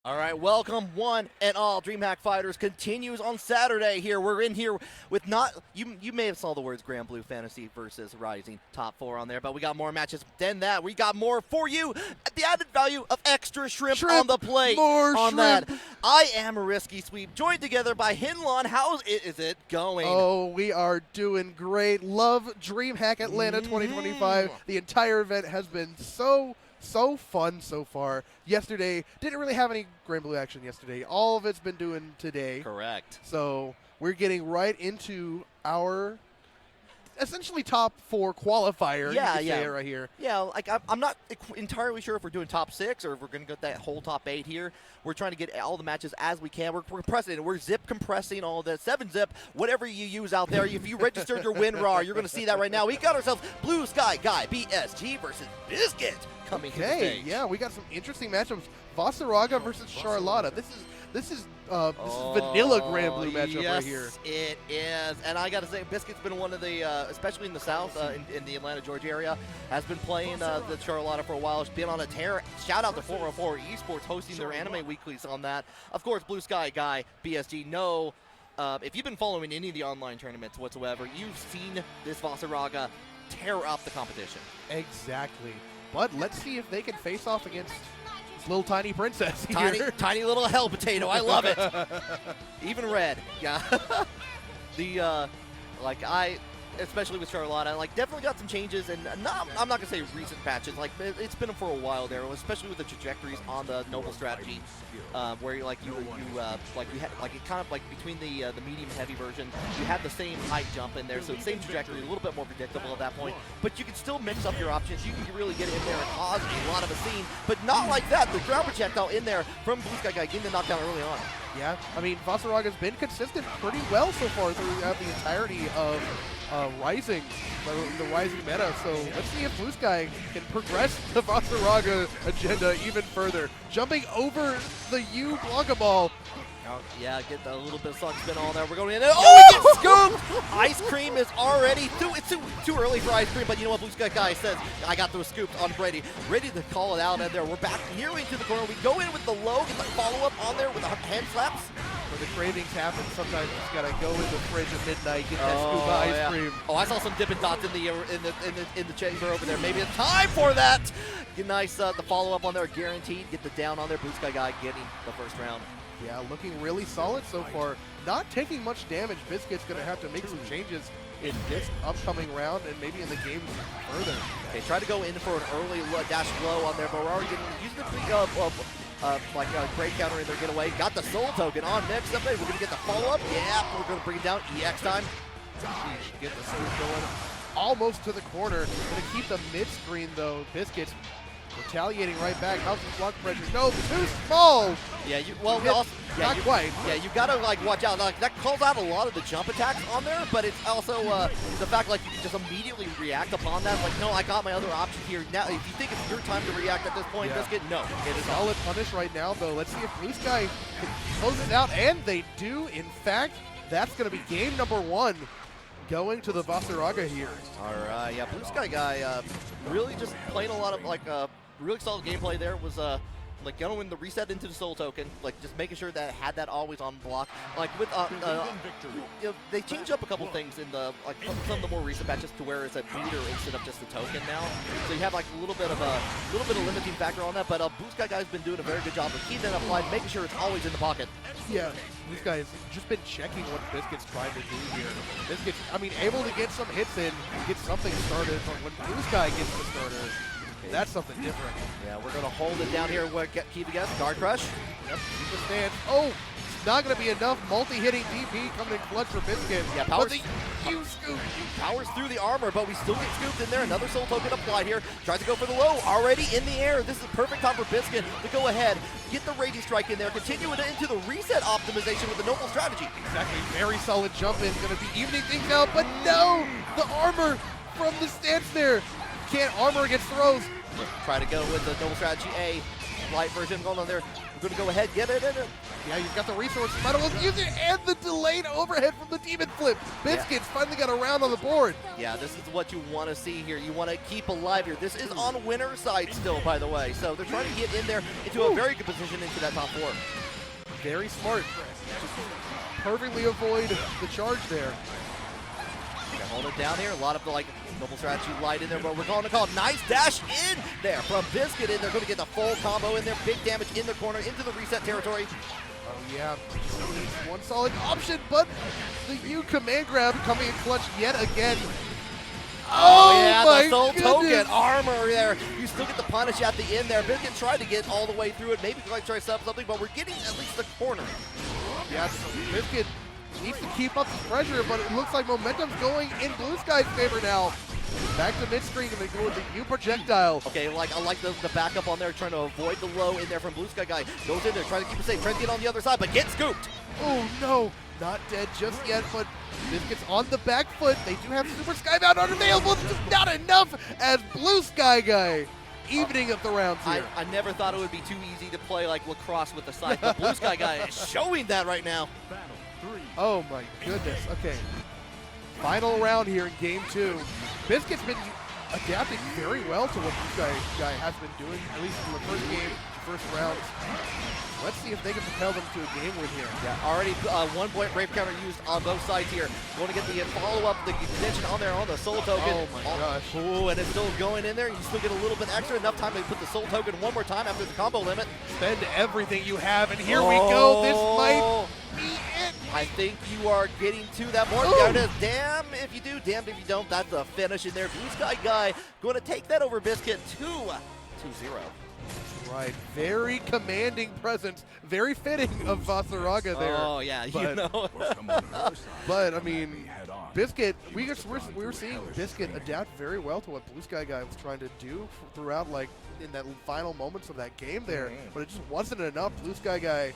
All right, welcome one and all. DreamHack Fighters continues on Saturday here. We're in here with you may have saw the words Granblue Fantasy versus Rising top 4 on there, but we got more matches than that. We got more for you at the added value of extra shrimp on the plate. More on shrimp. that. I am a Risky Sweep, joined together by Hinlon. How is it going? Oh, we are doing great. Love DreamHack Atlanta 2025. The entire event has been so fun so far. Yesterday, didn't really have any Granblue action yesterday. All of it's been doing today. Correct. So we're getting right into our essentially top 4 qualifier. Yeah, you could say it right here. Yeah, like I'm not entirely sure if we're doing top 6 or if we're going to get that whole top 8 here. We're trying to get all the matches as we can. We're compressing it. We're zip compressing all the 7-zip, whatever you use out there. If you registered your win raw, you're going to see that right now. We got ourselves BlueSkyGuyBSG versus Biskit coming to the stage. Yeah, we got some interesting matchups. Vasaraga versus Charlotta. This is vanilla Granblue matchup right here. Yes, it is. And I got to say, Biskit's been one of the, especially in the South, in the Atlanta, Georgia area, has been playing the Charlotta for a while. It's been on a tear. Shout out to 404 Esports hosting their anime weeklies on that. Of course, Blue Sky Guy, BSG, no. If you've been following any of the online tournaments whatsoever, you've seen this Vasaraga tear up the competition. Exactly. But let's see if they can face off against this little tiny princess here. Tiny little hell potato. I love it. Even red. Yeah. Especially with Charlotta, definitely got some changes, and I'm not gonna say recent patches. It's been for a while there, especially with the trajectories on the noble strategy, where you had kind of between the medium and heavy version, you had the same height jump in there, so the same trajectory, a little bit more predictable at that point. But you can still mix up your options. You can really get in there and cause a lot of a scene, but not like that. The ground projectile in there from Blue Sky Guy getting the knockdown early on. Yeah, I mean, Vasaraga's been consistent pretty well so far throughout the entirety of Rising, the Rising meta. So let's see if Blue Sky can progress the Vasaraga agenda even further. Jumping over the U Blanca Ball. Yeah, get a little bit of sun spin on there. We're going in. Oh, we get scooped! Ice cream is already it's too early for ice cream, but you know what Blue Sky Guy says? I got those scoops on Brady. Ready to call it out in there. We're back nearly into the corner. We go in with the low, get the follow-up on there with the hand slaps. When the cravings happen, sometimes you just gotta go in the fridge at midnight, get that scoop of ice cream. Oh, I saw some Dippin' Dots in the chamber over there. Maybe it's time for that. Get nice the follow-up on there, guaranteed. Get the down on there. Blue Sky Guy getting the first round. Yeah, looking really solid so far. Not taking much damage. Biskit's going to have to make some changes in this upcoming round and maybe in the game further. They try to go in for an early dash low on there, but we're already using the great counter in their getaway. Got the soul token on next up. We're going to get the follow-up. Yeah, we're going to bring it down. EX time. Get the scoop going almost to the corner. Going to keep the mid-screen, though. Biskit's retaliating right back. How's the block pressure? No, too small. Yeah, not quite. Yeah, you gotta watch out. That calls out a lot of the jump attacks on there, but it's also the fact you can just immediately react upon that. No, I got my other option here. Now, if you think it's your time to react at this point, Biskit, no, it is solid punish right now, though. Let's see if Blue Sky can close it out, and they do. In fact, that's going to be game number 1. Going to the Vasaraga here. All right, yeah, Blue Sky Guy really just playing a lot of really solid gameplay there. Was going the reset into the soul token, just making sure that it had that always on block. With they changed up a couple things in the some of the more recent patches to where it's a beater instead of just a token now. So you have a little bit of limiting factor on that. But Blue Sky Guy's been doing a very good job of keeping that applied, making sure it's always in the pocket. Yeah, Blue Sky has just been checking what Biskit's trying to do here. Biskit's, able to get some hits in, get something started. But when Blue Sky gets the starter, that's something different. Yeah, we're going to hold it down here. Keep it, guys. Guard crush. Yep, keep the stance. Oh, it's not going to be enough. Multi-hitting DP coming in clutch for Biskit. Yeah, powers through the armor, but we still get scooped in there. Another soul token applied here. Tries to go for the low. Already in the air. This is a perfect time for Biskit to go ahead, get the raging strike in there, continue it into the reset optimization with the noble strategy. Exactly. Very solid jump in. Going to be evening things out, but no! The armor from the stance there. Can't armor against throws. Try to go with the noble strategy A. Light version going on there. We're going to go ahead, get it in. Yeah, you've got the resources. Might as well use it, and the delayed overhead from the Demon Flip. Biskit's finally got a round on the board. Yeah, this is what you want to see here. You want to keep alive here. This is on winner's side still, by the way. So they're trying to get in there into a very good position into that top 4. Very smart. Perfectly avoid the charge there. Okay, hold it down here. A lot of the noble strategy light in there, but we're calling the call. Nice dash in there from Biskit in. They're going to get the full combo in there. Big damage in the corner into the reset territory. Oh yeah, one solid option, but the U command grab coming in clutch yet again. Oh yeah, my the soul goodness. token armor there. You still get the punish at the end there. Biskit tried to get all the way through it. Maybe try to set up something, but we're getting at least the corner. Yeah, Biskit needs to keep up the pressure, but it looks like momentum's going in Blue Sky's favor now. Back to mid-screen, and they go with the U projectile. Okay, I like the backup on there, trying to avoid the low in there from BlueSkyGuy. Goes in there, trying to keep it safe, trying to get on the other side, but gets scooped. Oh no, not dead just yet, but Biskit's on the back foot. They do have Super Skybound unavailable. It's just not enough as BlueSkyGuy evening up the rounds here. I never thought it would be too easy to play like lacrosse with the side, but BlueSkyGuy is showing that right now. Oh my goodness. Okay. Final round here in game 2. Biskit's been adapting very well to what BlueSkyGuy has been doing, at least in the first game, first rounds. Let's see if they can propel them to a game win here. Yeah, already 1 point brave counter used on both sides here. Going to get the follow-up, the extension on there on the soul token. Oh my gosh. Ooh, and it's still going in there. You still get a little bit extra, enough time to put the soul token one more time after the combo limit. Spend everything you have, and here we go. This might be it. I think you are getting to that more. There it is. Damn if you do, damned if you don't. That's the finish in there. BlueSkyGuy going to take that over Biskit 2-0. Right, very commanding presence, very fitting of Vasaraga there. Oh yeah, you know. But I mean, Biskit, we were seeing Biskit adapt very well to what BlueSkyGuy was trying to do throughout, like in that final moments of that game there. But it just wasn't enough. BlueSkyGuy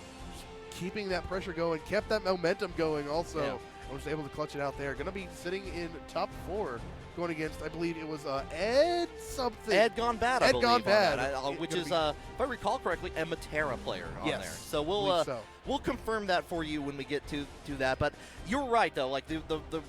keeping that pressure going, kept that momentum going also, and was able to clutch it out there. Going to be sitting in top 4. Going against, I believe it was Ed something. EdGoneBad, I believe, EdGoneBad, which is, if I recall correctly, a Matera player on there. So we'll confirm that for you when we get to that. But you're right though, like the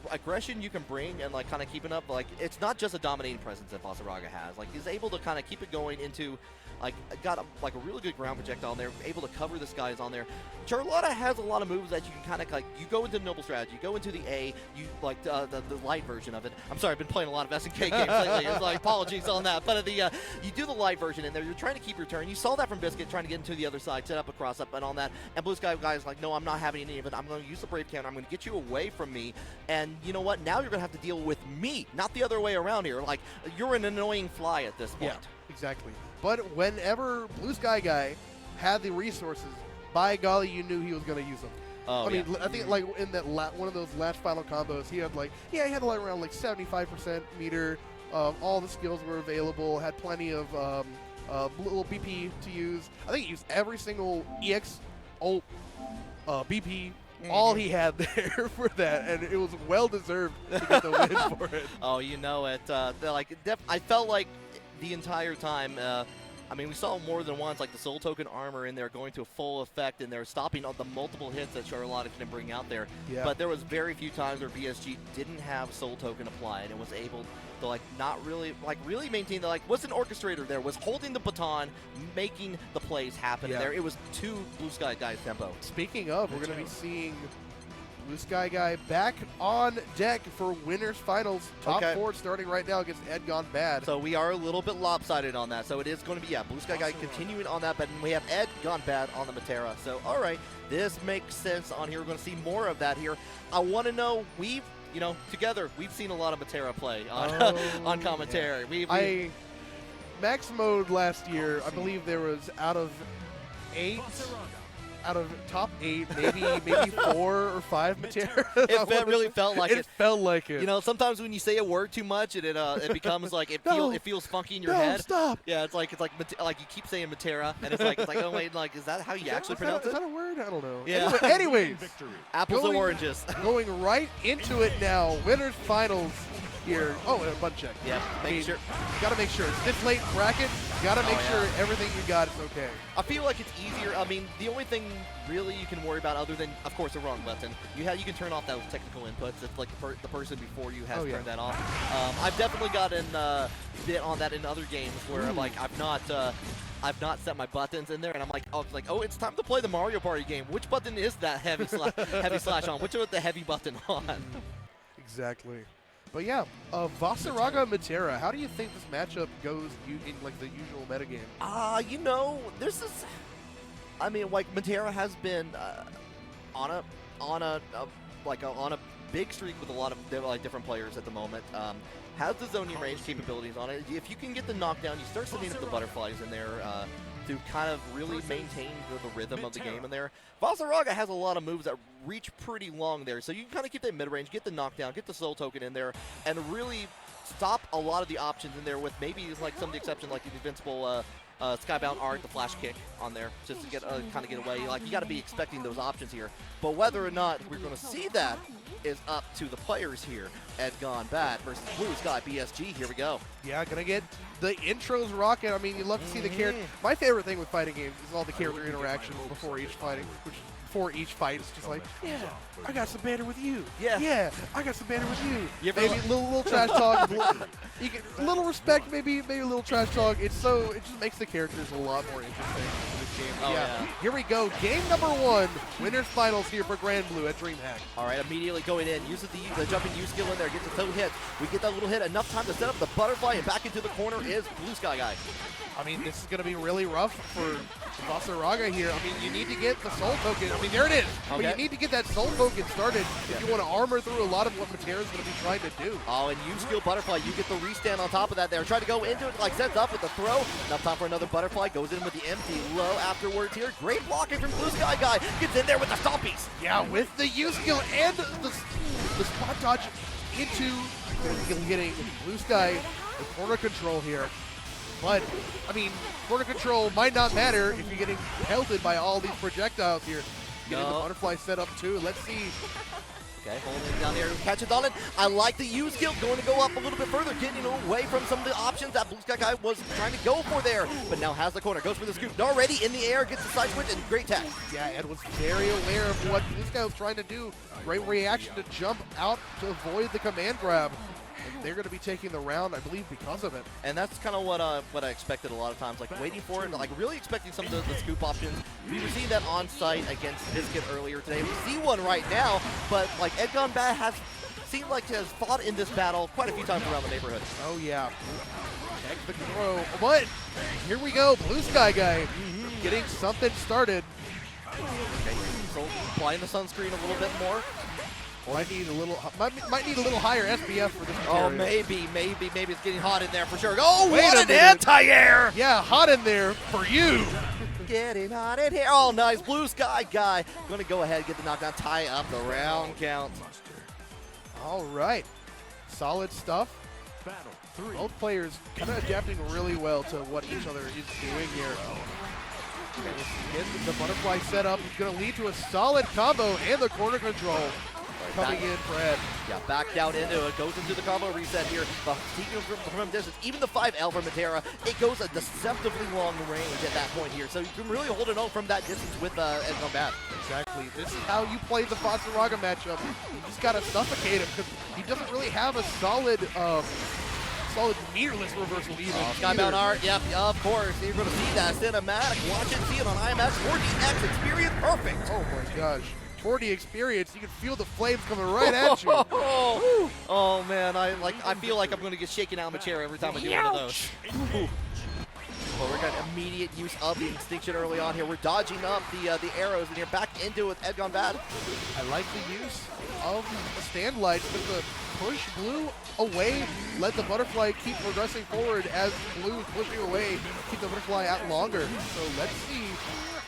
aggression you can bring and like kind of keeping up, like it's not just a dominating presence that Vasaraga has. Like he's able to kind of keep it going into. Like got a really good ground projectile on there, able to cover the skies on there. Charlotta has a lot of moves that you can kind of like. You go into Noble Strategy, you go into the A, you like the light version of it. I'm sorry, I've been playing a lot of SNK games lately. It's like apologies on that, but you do the light version in there. You're trying to keep your turn. You saw that from Biskit trying to get into the other side, set up a cross up and on that. And BlueSkyGuy is like, no, I'm not having any of it. I'm going to use the brave counter. I'm going to get you away from me. And you know what? Now you're going to have to deal with me, not the other way around here. Like you're an annoying fly at this point. Yeah, exactly. But whenever BlueSkyGuy had the resources, by golly, you knew he was going to use them. Oh, I mean, I think like in that one of those last final combos, he had like, he had like around like 75% meter. All the skills were available. Had plenty of little BP to use. I think he used every single EX ult BP. All he had there for that, and it was well deserved to get the win for it. Oh, you know it. I felt like the entire time. I mean, we saw more than once, like the soul token armor in there going to full effect, and they're stopping all the multiple hits that Charlotta can bring out there. Yeah. But there was very few times where BSG didn't have soul token applied and was able to like not really maintain the was an orchestrator there, was holding the baton, making the plays happen there. It was to BlueSkyGuy's tempo. Speaking of, we're going to be seeing BlueSkyGuy back on deck for winners finals. Top 4 starting right now against EdGoneBad. So we are a little bit lopsided on that. So it is going to be, BlueSkyGuy continuing on that, but we have EdGoneBad on the Matera. So, all right, this makes sense on here. We're going to see more of that here. I want to know, together, we've seen a lot of Matera play on, on commentary. Yeah. Max mode last year, I believe there was out of top 8, maybe 4 or 5 Matera. It really felt like it. It felt like it. You know, sometimes when you say a word too much, it becomes like it feels funky in your head. Stop. Yeah, it's like you keep saying Matera, and it's like oh wait, like is that how you actually pronounce it? Is that a word? I don't know. Yeah. Anyways, apples and oranges. Going right into it now. Winners finals here. Oh, and a button check. Yeah, Got to make sure. It's this late bracket. You gotta make sure everything you got is okay. I feel like it's easier. I mean, the only thing really you can worry about, other than, of course, the wrong button, you can turn off those technical inputs if like the person before you has turned that off. I've definitely gotten bit on that in other games where like I've not set my buttons in there, and I'm like, oh, it's time to play the Mario Party game. Which button is that heavy slash on? Which is the heavy button on? Exactly. But yeah, Vasaraga Matera, how do you think this matchup goes in like the usual metagame? You know, this is, I mean, like Matera has been on a big streak with a lot of different players at the moment. Has the zoning range capabilities on it. If you can get the knockdown, you start setting up the butterflies in there to kind of really maintain the rhythm of the game in there. Vasaraga has a lot of moves that reach pretty long there, so you can kind of keep that mid-range, get the knockdown, get the soul token in there, and really stop a lot of the options in there with maybe like some of the exceptions like the invincible Skybound Art, the flash kick on there, just to get kind of get away. Like, you got to be expecting those options here. But whether or not we're going to see that is up to the players here. EdGoneBad versus BlueSkyBSG. Here we go. Yeah, gonna get the intros rocking. I mean, you love to see the character. My favorite thing with fighting games is all the character interactions before each fight. It's just like, yeah, I got some banter with you. Yeah, I got some banter with you. Maybe a little trash talk, a little respect, maybe a little trash talk. It just makes the characters a lot more interesting in this game. Oh, yeah. Here we go, game number 1, winners finals here for Granblue at DreamHack. All right, immediately going in, uses the jumping U skill in there, gets a toe hit. We get that little hit, enough time to set up the butterfly, and back into the corner is BlueSkyGuy. I mean, this is going to be really rough for Vasaraga here. I mean, you need to get the soul token. I mean, there it is. Okay. But you need to get that soul token started if you want to armor through a lot of what Matera's going to be trying to do. Oh, and U-skill butterfly, you get the restand on top of that there. Try to go into it, like sets up with the throw. Enough time for another butterfly. Goes in with the empty low afterwards here. Great blocking from BlueSkyGuy. Gets in there with the stompies. Yeah, with the U-skill and the spot dodge into getting BlueSky the corner control here. But, I mean, corner control might not matter if you're getting pelted by all these projectiles here. Getting the butterfly set up too. Let's see. Okay, holding it down there, catches on it. I like the U skill, going to go up a little bit further, getting away from some of the options that BlueSkyGuy was trying to go for there. But now has the corner, goes for the scoop. Already in the air, gets the side switch, and great tech. Yeah, Ed was very aware of what BlueSky was trying to do. Great reaction to jump out to avoid the command grab. They're going to be taking the round, I believe, because of it. And that's kind of what I expected a lot of times, like waiting for it, like really expecting some of the scoop options. We were seeing that on site against Biskit earlier today. We see one right now, but like EdGoneBad has seemed like has fought in this battle quite a few times around the neighborhood. Oh yeah, check the throw. But here we go, BlueSkyGuy getting something started. Okay, so applying the sunscreen a little bit more. Might need a little higher SPF for this material. Oh, maybe it's getting hot in there for sure. Oh, what an anti-air! Yeah, hot in there for you. Getting hot in here. Oh, nice. BlueSkyGuy going to go ahead and get the knockdown, tie up the round count. All right, solid stuff. Both players kind of adapting really well to what each other is doing here. Okay, get the butterfly set up. It's going to lead to a solid combo and the corner control. Coming in for Ed. Yeah, back down into it. Goes into the combo reset here. But from distance, even the 5L from Matera, it goes a deceptively long range at that point here. So you can really hold it on from that distance with EdGoneBad. Exactly. This is how you play the Vasaraga matchup. You just got to suffocate him because he doesn't really have a solid meterless reversal even. Skybound Art, yep, of course. You're going to see that cinematic. Watch it, see it on IMX 4DX experience. Perfect. Oh my gosh. 4D experience, you can feel the flames coming right at you. Oh man, I feel like I'm going to get shaken out of my chair every time I do one of those. Well, we're got immediate use of the extinction early on here. We're dodging up the arrows, and you're back into it with EdGoneBad. I like the use of the stand lights with the push Blue away, let the butterfly keep progressing forward as Blue is pushing away, keep the butterfly out longer. So let's see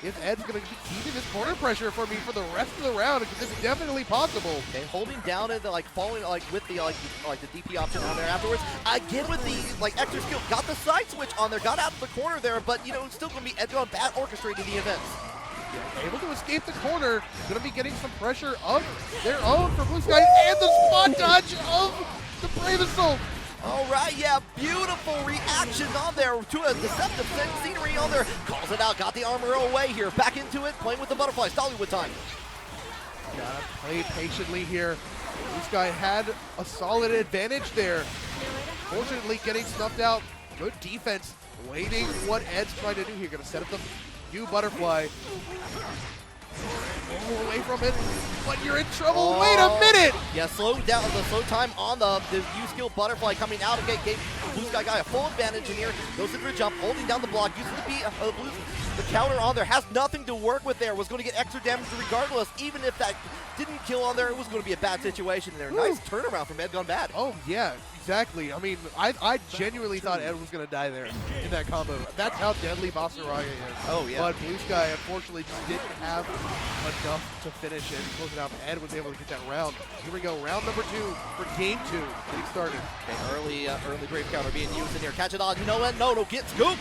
if Ed's going to be keeping this corner pressure for me for the rest of the round, because it's definitely possible. Okay, holding down and falling with the the DP option on there afterwards. Again with the extra skill, got the side switch on there, got out of the corner there, but it's still going to be EdGoneBad orchestrating the events. Yeah, able to escape the corner, going to be getting some pressure of their own for BlueSky, and the spot dodge of the Bravest Soul. All right, yeah, beautiful reaction on there to a deceptive scenery on there. Calls it out, got the armor away here. Back into it, playing with the butterflies. Dollywood time. Gotta play patiently here. This guy had a solid advantage there. Fortunately, getting snuffed out. Good defense. Waiting what Ed's trying to do here. Gonna set up the new butterfly. Pull away from it, but you're in trouble. Oh. Wait a minute! Yeah, slow down the slow time on the U-skill butterfly coming out again. Gave BlueSkyGuy a full advantage in here. Goes into the jump, holding down the block, using the counter on there. Has nothing to work with there. Was going to get extra damage regardless. Even if that didn't kill on there, it was going to be a bad situation there. Woo. Nice turnaround from EdGoneBad. Oh yeah, exactly. I mean, I genuinely thought Ed was gonna die there in that combo. That's how deadly Vasaraga is. Oh yeah. But BlueSky unfortunately just didn't have enough to finish it and close it out. Ed was able to get that round. Here we go, round number 2 for game 2 getting started. Okay, early brave counter being used in here. Catch it on. You know what? No, get scooped.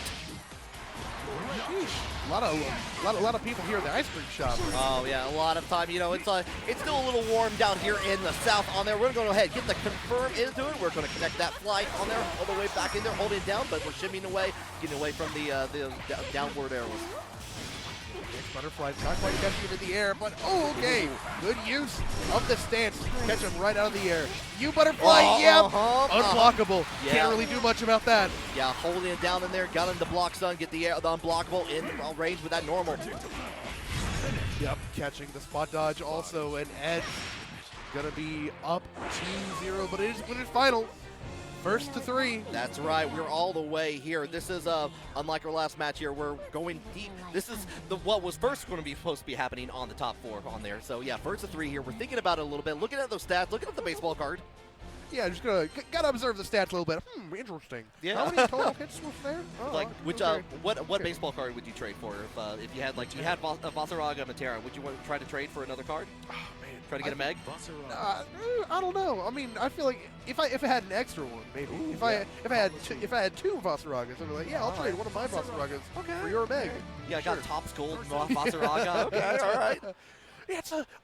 Sheesh. A lot of people here in the ice cream shop. Oh yeah, a lot of time. You know, it's still a little warm down here in the south on there. We're going to go ahead, get the confirm into it. We're going to connect that fly on there, all the way back in there, holding it down, but we're shimmying away, getting away from the downward arrows. Butterfly's not quite catching him in the air, but okay. Good use of the stance. Catch him right out of the air. You butterfly, unblockable. Yeah. Can't really do much about that. Yeah, holding it down in there, got him to block stun, get the unblockable in range with that normal. Yep, catching the spot dodge also, and Ed gonna be up 2-0, but it is winners final. First to 3. That's right. We're all the way here. This is unlike our last match here. We're going deep. This is what was first going to be supposed to be happening on the top 4 on there. So yeah, first to 3 here. We're thinking about it a little bit, looking at those stats, looking at the baseball card. Yeah, just gotta observe the stats a little bit. Interesting. Yeah. How many total hits was there? Oh, Like which okay. what baseball card would you trade for if you had Vasaraga and Matera? Would you want to try to trade for another card? Oh, man. Try to get a Meg? I don't know. I mean, I feel like if I had an extra one, maybe. Ooh, if I had 2 Vasaragas, I'd be like, yeah, I'll trade one of my Vasaragas for your Meg. Yeah, I got Topps Gold Vasaraga. Okay, all right.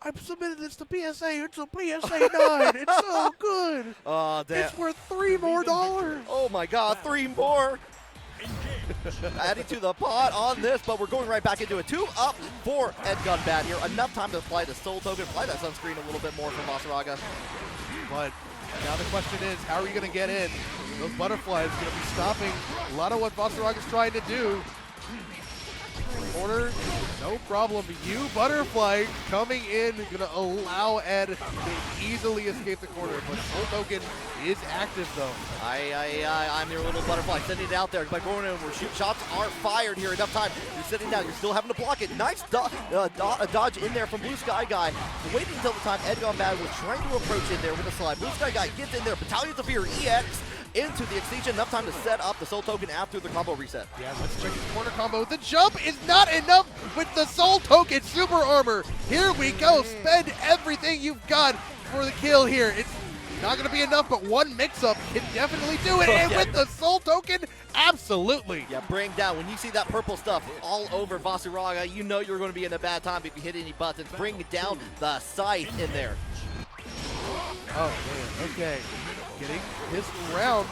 I've submitted this to PSA. It's a PSA 9. It's so good. Oh, damn. It's worth $3 more. Oh my God, 3 more. Adding to the pot on this, but we're going right back into it. 2 up for EdGoneBad here. Enough time to apply the soul token, apply that sunscreen a little bit more from Vasaraga. But now the question is, how are you going to get in? Those butterflies going to be stopping a lot of what Vasaraga's trying to do. Corner, no problem. You butterfly coming in, gonna allow Ed to easily escape the corner, but Soul Token is active though. I'm your little butterfly, sending it out there by going in where shots are fired here. Enough time. You're sitting down. You're still having to block it. Nice dodge in there from BlueSkyGuy. Waiting until the time EdGoneBad was trying to approach in there with a slide. BlueSkyGuy gets in there. Battalions of Fear EX into the extinction. Enough time to set up the Soul Token after the combo reset. Yeah, let's check his corner combo. The jump is not enough with the Soul Token Super Armor. Here we go. Spend everything you've got for the kill here. It's not going to be enough, but one mix-up can definitely do it. And with the Soul Token, absolutely. Yeah, bring down. When you see that purple stuff all over Vasaraga, you know you're going to be in a bad time if you hit any buttons. Bring down the scythe in there. Oh, man. Okay. Getting his round.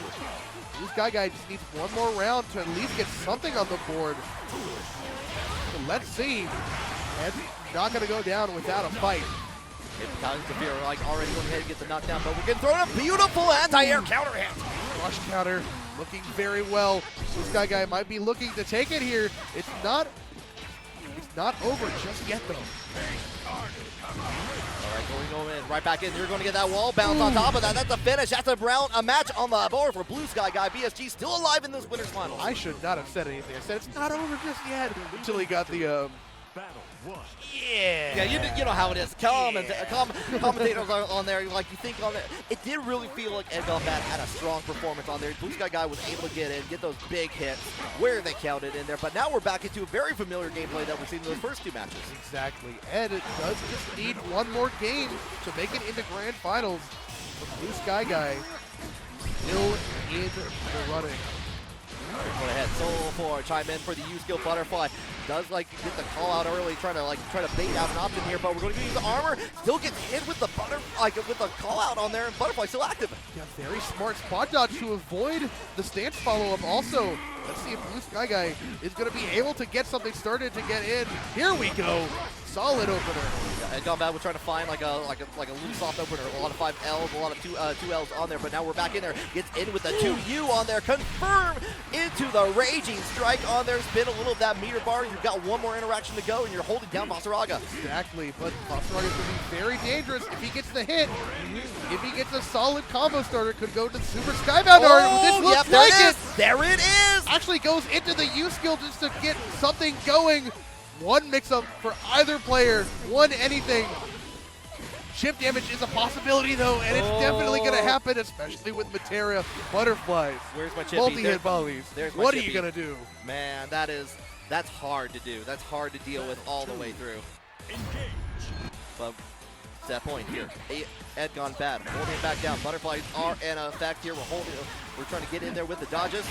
BlueSkyGuy just needs one more round to at least get something on the board. So let's see. Ed's not going to go down without a fight. Battalions of Fear are like already going ahead and get the knockdown, but we're getting thrown a beautiful anti-air counter hit. Rush counter looking very well. BlueSkyGuy might be looking to take it here. It's not over just yet though. All right, going in, right back in. You're going to get that wall bounce on top of that. That's a finish. That's a match on the board for BlueSkyGuyBSG. Still alive in this winners finals. I should not have said anything. I said it's not over just yet until he got the Yeah, you know how it is. Commentators are on there, like you think on it. It did really feel like EdGoneBad had a strong performance on there. BlueSkyGuy was able to get in, get those big hits where they counted in there. But now we're back into a very familiar gameplay that we've seen in those first 2 matches. Exactly. Ed does just need one more game to make it into grand finals. But BlueSkyGuy still in the running. Go ahead, solo 4, chime in for the U-skill butterfly. Does like get the call out early, trying to bait out an option here, but we're going to use the armor. Still gets hit with the with the call out on there, and butterfly still active. Yeah, very smart spot dodge to avoid the stance follow up. Also, let's see if BlueSkyGuy is going to be able to get something started to get in. Here we go. Solid opener. Yeah, EdGoneBad was trying to find like a loose soft opener. A lot of 5Ls, a lot of 2Ls on there, but now we're back in there. Gets in with the 2U on there. Confirm into the Raging Strike on there. Spin a little of that meter bar. You've got one more interaction to go, and you're holding down Vasaraga. Exactly, but Vasaraga is going to be very dangerous if he gets the hit. If he gets a solid combo starter, could go to the Super Skybound art. This looks yep, like it. There it is. Actually goes into the U skill just to get something going. One mix-up for either player, one anything. Chip damage is a possibility though, and it's definitely going to happen, especially with Materia butterflies. Where's my chippy? Multi-hit volleys. What are you going to do? Man, that's hard to do. That's hard to deal with all the way through. But it's that point here. EdGoneBad holding it back down. Butterflies are in effect here. We're trying to get in there with the dodges.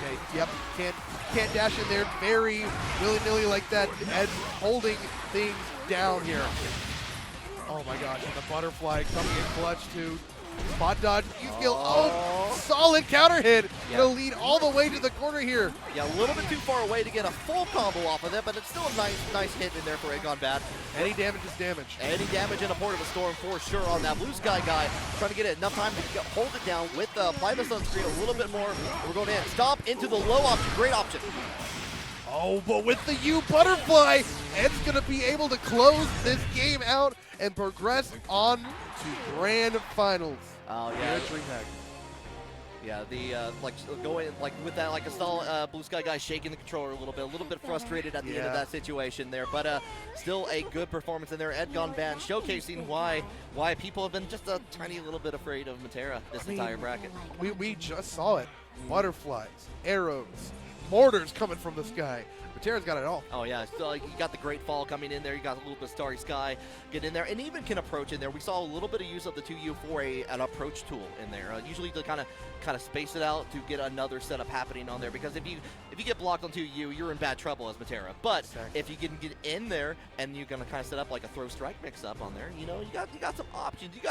Okay, yep, can't dash in there very willy-nilly like that. Ed holding things down here. Oh my gosh, and the butterfly coming in clutch too. Spot dodge, U-skill, solid counter hit. Yeah. Gonna lead all the way to the corner here. Yeah, a little bit too far away to get a full combo off of it, but it's still a nice hit in there for EdGoneBad. Any damage is damage. Any damage in a Port of a Storm for sure on that BlueSkyGuy. Trying to get it enough time to hold it down with the apply the sunscreen a little bit more. We're going in. Stomp into the low option. Great option. Oh, but with the U butterfly, Ed's gonna be able to close this game out and progress on to grand finals. Oh yeah, DreamHack. Yeah, the going with that a stall. BlueSkyGuy shaking the controller a little bit frustrated at the end of that situation there, but still a good performance in there. EdGoneBad showcasing why people have been just a tiny little bit afraid of Materia this entire bracket. We just saw it. Butterflies, arrows, mortars coming from the sky. Materia's got it all. Oh yeah, still, you got the Great Fall coming in there. You got a little bit of Starry Sky get in there, and even can approach in there. We saw a little bit of use of the 2U for an approach tool in there. Usually to kind of space it out to get another setup happening on there. Because if you get blocked on 2U, you're in bad trouble as Materia. But if you can get in there and you're gonna kind of set up like a throw strike mix up on there, you got some options. You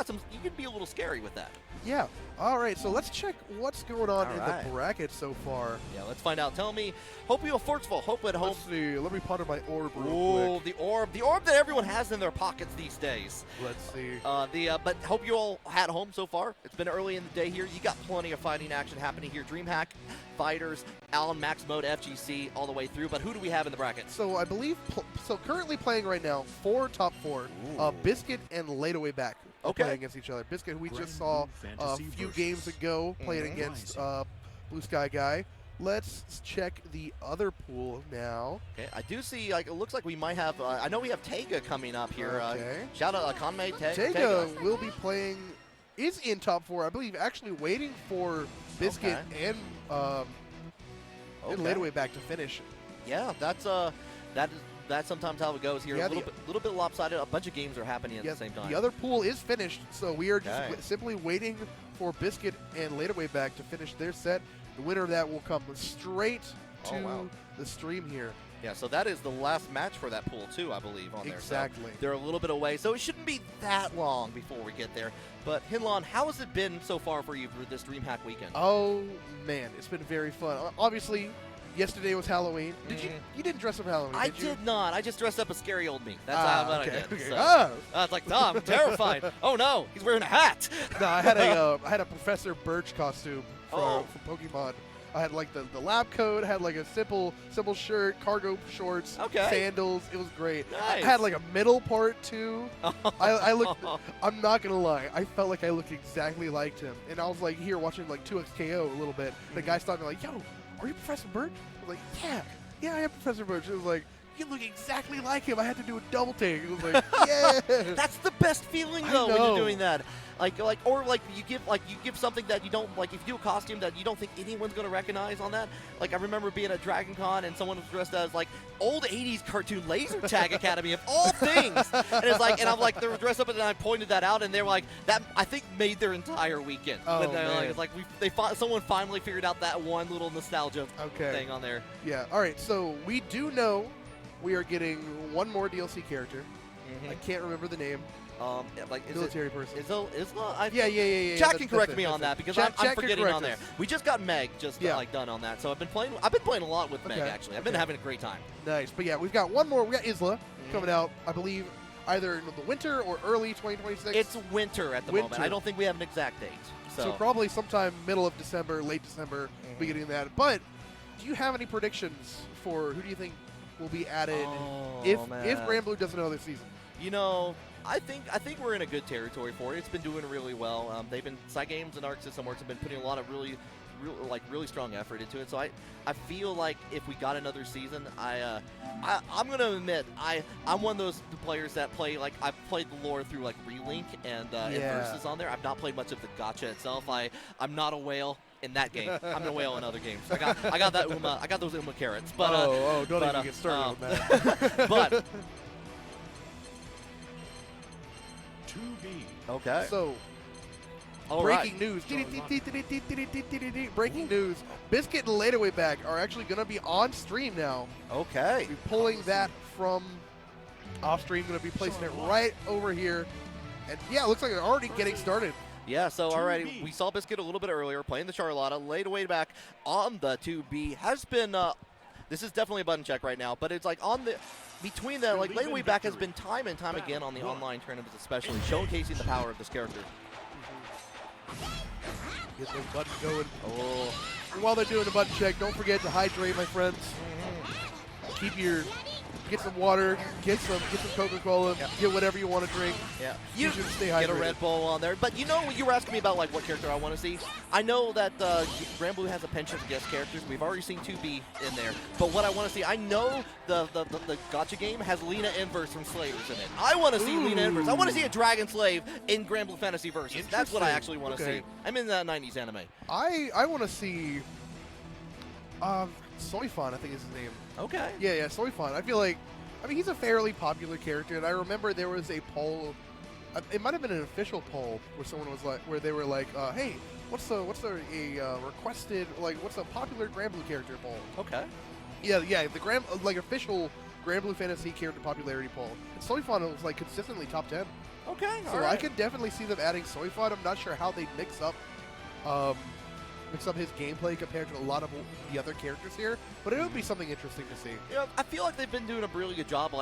can be a little scary with that. Yeah. All right. So let's check what's going on in the bracket so far. Yeah. Let's find out. Tell me. Hope you first of all. Hope at home. Let's see. Let me ponder my orb real quick. The orb that everyone has in their pockets these days. Let's see. But hope you all had home so far. It's been early in the day here. You got plenty of fighting action happening here. DreamHack, Fighters, Allen, Max Mode, FGC, all the way through. But who do we have in the bracket? So I believe. So currently playing right now, top four. Biskit and Ladewaybac. Playing against each other. Biskit, who we just saw a few games ago, playing against BlueSkyGuy. Let's check the other pool now. Okay, I do see, it looks like we might have, I know we have Teiga coming up here. Okay. Shout out KANME, Teiga will be playing, is in top four, I believe, actually waiting for Biskit and Ladewaybac to finish. Yeah, that's sometimes how it goes here. Yeah, a little bit lopsided. A bunch of games are happening at the same time. The other pool is finished, so we are just simply waiting for Biskit and Ladewaybac to finish their set. The winner of that will come straight to the stream here. Yeah, so that is the last match for that pool too, I believe, on there. Exactly. So they're a little bit away, so it shouldn't be that long before we get there. But Hinlon, how has it been so far for you for this DreamHack weekend? Oh man, it's been very fun. Obviously, yesterday was Halloween. You didn't dress up for Halloween, I did you? did not. I just dressed up as scary old me. That's how I did. Okay. So, I was like, Tom, I'm terrified. Oh no, he's wearing a hat. No, I had a Professor Birch costume for Pokemon. I had like the lab coat, had like a simple shirt, cargo shorts, sandals. It was great. Nice. I had like a middle part too. I looked. I'm not gonna lie. I felt like I looked exactly like him, and I was like here watching like 2XKO a little bit. The guy stopped me like, "Yo, are you Professor Birch?" I was like, "Yeah, I am Professor Birch." It was like, Biskit looked exactly like him. I had to do a double take. It was like, yeah. That's the best feeling though when you're doing that. Or you give something that you don't like. If you do a costume that you don't think anyone's gonna recognize on that. Like I remember being at Dragon Con and someone was dressed as like old '80s cartoon Laser Tag Academy of all things, and it's like, and I'm like, they were dressed up, and I pointed that out, and they were like, that I think made their entire weekend. Oh, man. It's like someone finally figured out that one little nostalgia thing on there. Yeah. All right. So we do know we are getting one more DLC character. I can't remember the name. Military person. Isla? Yeah. Chat can correct me on that because I'm forgetting on there. We just got Meg done on that, so I've been playing a lot with Meg actually. I've been having a great time. Nice, but yeah, we've got one more. We got Isla coming out, I believe, either in the winter or early 2026. It's winter at the moment. I don't think we have an exact date. So probably sometime middle of December, late December, beginning of that. But do you have any predictions for who do you think will be added if Granblue does another season? You know, I think we're in a good territory for it. It's been doing really well. Cygames and Arc System Works have been putting a lot of really strong effort into it. So I feel like if we got another season, I'm gonna admit I'm one of those players that play I've played the lore through Relink and Versus on there. I've not played much of the gacha itself. I'm not a whale in that game. I'm a whale in other games. I got that Uma. I got those Uma carrots. But don't even get started with that. But. Okay. So, breaking news. Breaking news. Biskit and Ladewaybac are actually going to be on stream now. Okay. We're pulling that from off stream. Going to be placing it right over here. And yeah, it looks like they're already getting started. Yeah, so already we saw Biskit a little bit earlier playing the Charlotta. Ladewaybac on the 2B has been. This is definitely a button check right now, but it's on the. Between that, Ladewaybac has been time and time again on the online tournaments, especially showcasing the power of this character. Get those buttons going. And while they're doing the button check, don't forget to hydrate, my friends. Get some water, get some Coca-Cola, get whatever you want to drink. Yeah, you should stay hydrated. Get a Red Bull on there. But you know, you were asking me about what character I want to see. I know that Granblue has a penchant of guest characters. We've already seen 2B in there. But what I want to see, I know the gacha game has Lena Inverse from Slayers in it. I want to see Lena Inverse. I want to see a Dragon Slave in Granblue Fantasy Versus. That's what I actually want to see. I'm in that 90s anime. I want to see Soifon, I think is his name. Okay. Yeah, Soifon. I feel like, he's a fairly popular character, and I remember there was a poll. It might have been an official poll where someone was where they were like, "Hey, what's a requested what's a popular Granblue character poll?" Okay. Yeah, the official Granblue Fantasy character popularity poll. And Soifon was consistently top 10. Okay. So I could definitely see them adding Soifon. I'm not sure how they mix up his gameplay compared to a lot of the other characters here, but it would be something interesting to see. Yeah, I feel like they've been doing a really good job,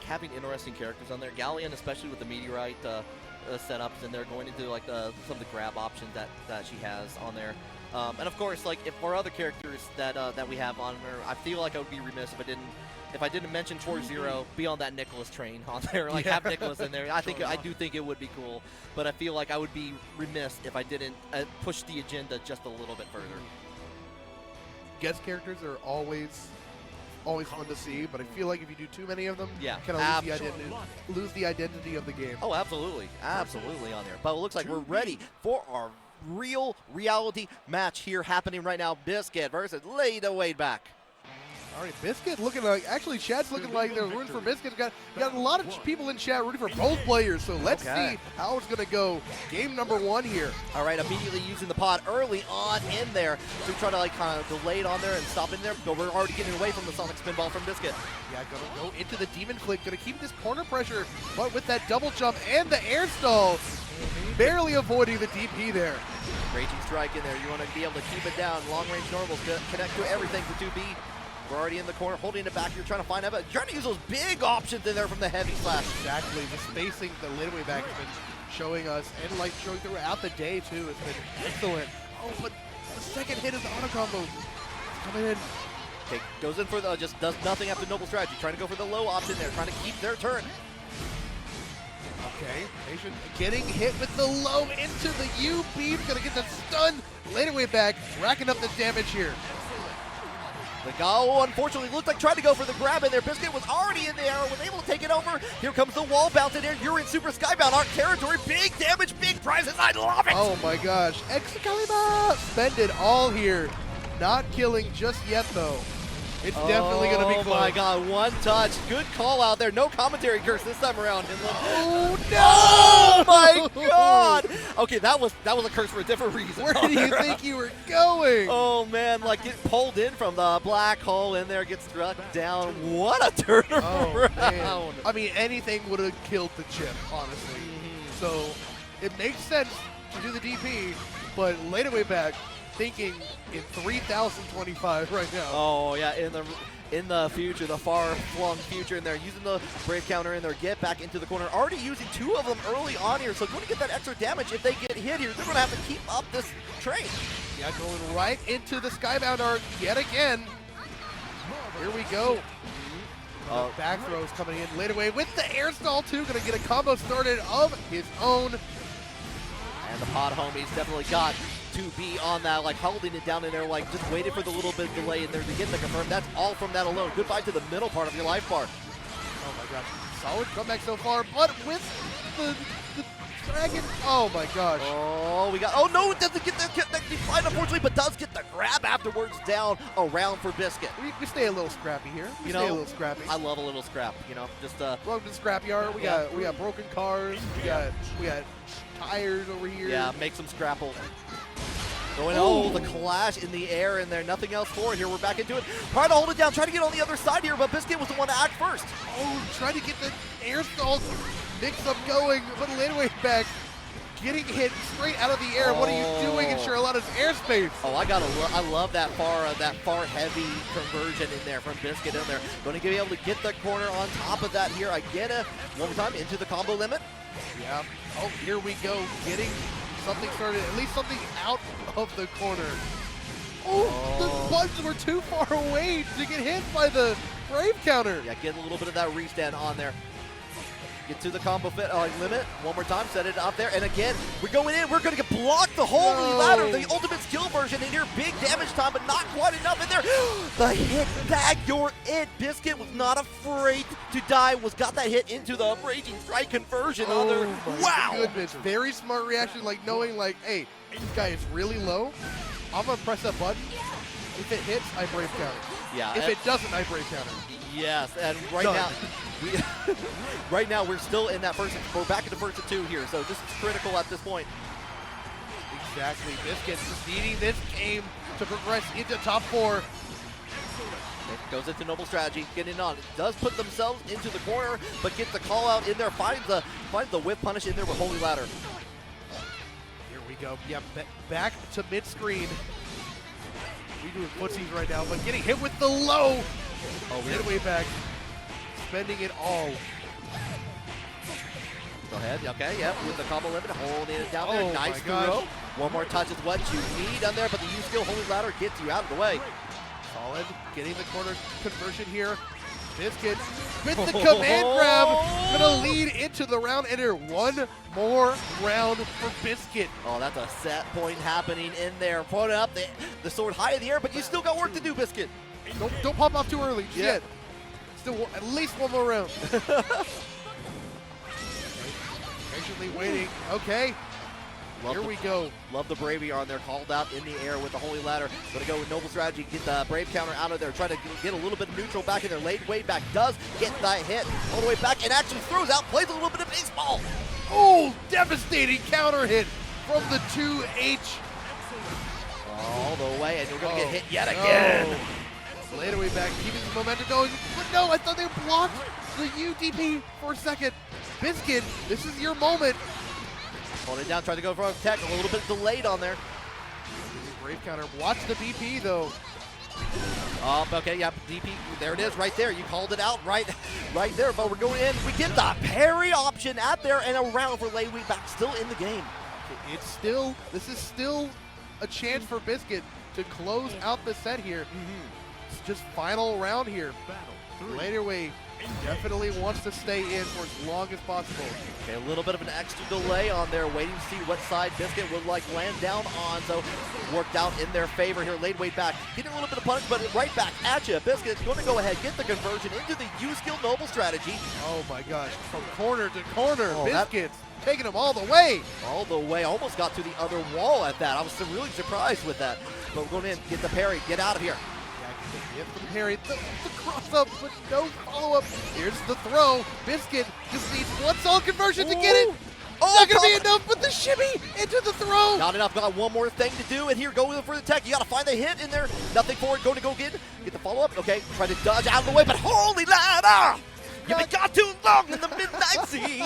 having interesting characters on there. Galleon, especially with the meteorite setups, and they're going into some of the grab options that she has on there. And of course, if for other characters that we have on her, I feel like I would be remiss if I didn't mention 4-0, be on that Nicholas train on there, have Nicholas in there. I do think it would be cool, but I feel like I would be remiss if I didn't push the agenda just a little bit further. Guest characters are always fun to see, but I feel like if you do too many of them, kind of lose the identity of the game. Oh, absolutely on there. But it looks like we're ready for our reality match here happening right now. Biskit versus Ladewaybac. All right, Biskit looking actually chat's looking like they're rooting for Biskit. Got a lot of people in chat rooting for both players, so let's see how it's going to go. Game number 1 here. All right, immediately using the pod early on in there to try to kind of delay it on there and stop in there, but we're already getting away from the Sonic Spinball from Biskit. Yeah, going to go into the Demon Flick, going to keep this corner pressure, but with that double jump and the air stall, barely avoiding the DP there. Raging Strike in there. You want to be able to keep it down. Long-range normals connect to everything for 2B. We're already in the corner, holding it back. You're trying to find out, but you're trying to use those big options in there from the heavy slash. Exactly. The spacing that Ladewaybac has been showing us, and showing throughout the day too, has been excellent. Oh, but the second hit of the auto combo is coming in. Okay, goes in for just does nothing after Noble Strategy. Trying to go for the low option there, trying to keep their turn. Okay, Nation getting hit with the low into the U beam, gonna get the stun. Ladewaybac racking up the damage here. The goal, unfortunately, looked like tried to go for the grab in there. Biskit was already in the air, was able to take it over. Here comes the wall bounce in there. You're in Super Skybound Arc territory. Big damage, big prizes. I love it. Oh my gosh. Excalibur! Spend it all here. Not killing just yet, though. It's definitely going to be close. Oh my god, one touch. Good call out there. No commentary curse this time around. Oh no! Oh my god! Okay, that was a curse for a different reason. Where do you think you were going? Oh man, like get pulled in from the black hole in there, gets struck down. What a turnaround! Man. I mean, anything would have killed the chip, honestly. So it makes sense to do the DP, but Ladewaybac thinking in 3025 right now. Oh yeah, in the future, the far-flung future in there, using the Brave counter in there, get back into the corner. Already using 2 of them early on here, so going to get that extra damage. If they get hit here, they're going to have to keep up this train. Yeah, going right into the Skybound Arc yet again. Here we go. Back throws coming in. Ladeway with the air stall too. Going to get a combo started of his own. And the pod homies definitely got to be on that, like holding it down in there, like just waited for the little bit of delay in there to get the confirm. That's all from that alone. Goodbye to the middle part of your life bar. Oh my gosh. Solid comeback so far, but with the dragon. Oh my gosh. Oh, we got, oh no, it doesn't get the decline unfortunately, but does get the grab afterwards down around for Biskit. We stay a little scrappy here. We stay a little scrappy. I love a little scrap, you know, just welcome to the scrapyard. We got broken cars. We got tires over here. Yeah, make some scrapple. Going, the clash in the air in there. Nothing else for it here. We're back into it. Trying to hold it down. Trying to get on the other side here, but Biskit was the one to act first. Oh, trying to get the air stall mix-up going, but Ladewaybac getting hit straight out of the air. What are you doing in Charlotta's airspace? Oh, I love that far heavy conversion in there from Biskit in there. Going to be able to get the corner on top of that here. I get it. One more time into the combo limit. Yeah. Oh, here we go. Getting something started, at least something out of the corner. Oh, the buttons were too far away to get hit by the Brave counter. Yeah, get a little bit of that restand on there. Get to the combo limit. One more time, set it up there. And again, we're going in. We're going to get blocked the holy ladder. The ultimate skill version in here. Big damage time, but not quite enough in there. The hit tag, you're it. Biskit was not afraid to die. Got that hit into the Raging Strike conversion on there. Wow. Goodness. Very smart reaction, like knowing like, hey, this guy is really low. I'm going to press that button. If it hits, I Brave counter. Yeah. If it doesn't, I Brave counter. Yes, and right now we're still in that first. We're back in the first of 2 here, so this is critical at this point. Exactly. Biskit just needing this game to progress into top 4. It goes into Noble Strategy, getting on. It does put themselves into the corner, but gets the call out in there. Finds the whip punish in there with Holy Ladder. Here we go. Yep, back to mid screen. We doing footsies right now, but getting hit with the low. Oh, Ladewaybac spending it all. Go ahead. Okay, yep, with the combo limit, holding it down there. Nice throw. One more touch is what you need on there, but the U-Skill Holy Ladder gets you out of the way. Solid. Getting the corner conversion here. Biskit with the command grab. Gonna lead into the round ender. One more round for Biskit. Oh, that's a set point happening in there. Put up the sword high in the air, but you still got work to do, Biskit. Don't pop off too early. Yeah. Still at least one more round. Patiently waiting. Okay. Here we go. Love the Bravey on there, called out in the air with the Holy Ladder. Gonna go with Noble Strategy, get the Brave counter out of there, try to get a little bit of neutral back in there. Ladewaybac does get the hit all the way back and actually throws out, plays a little bit of baseball. Oh, devastating counter hit from the 2H. All the way, and you're gonna get hit yet again. Ladewaybac keeping the momentum going, but no, I thought they blocked the UDP for a second. Biskit, this is your moment. Hold it down, try to go for a tech, a little bit delayed on there. Brave counter, watch the BP though. Okay, yeah, DP, there it is, right there. You called it out right there, but we're going in. We get the parry option out there and around for Ladewaybac, still in the game. This is still a chance for Biskit to close out the set here. It's just final round here. Ladeway definitely wants to stay in for as long as possible. Okay, a little bit of an extra delay on there, waiting to see what side Biskit would like land down on. So worked out in their favor here. Ladewaybac getting a little bit of punish, but right back at you. Biskit's going to go ahead, get the conversion into the U-skill noble strategy. Oh my gosh, from corner to corner, Oh, Biskit's taking him all the way. All the way, almost got to the other wall at that. I was really surprised with that. But we're going in, get the parry, get out of here. Yep, for the parry, the cross up, but no follow up. Here's the throw. Biskit just needs one solid conversion to get it. Oh, not gonna be enough, but the shimmy into the throw. Not enough. Got one more thing to do, and here, go for the tech. You gotta find the hit in there. Nothing for it. Going to go get the follow up. Okay, try to dodge out of the way, but holy ladder! You've been got too long in the midnight sea.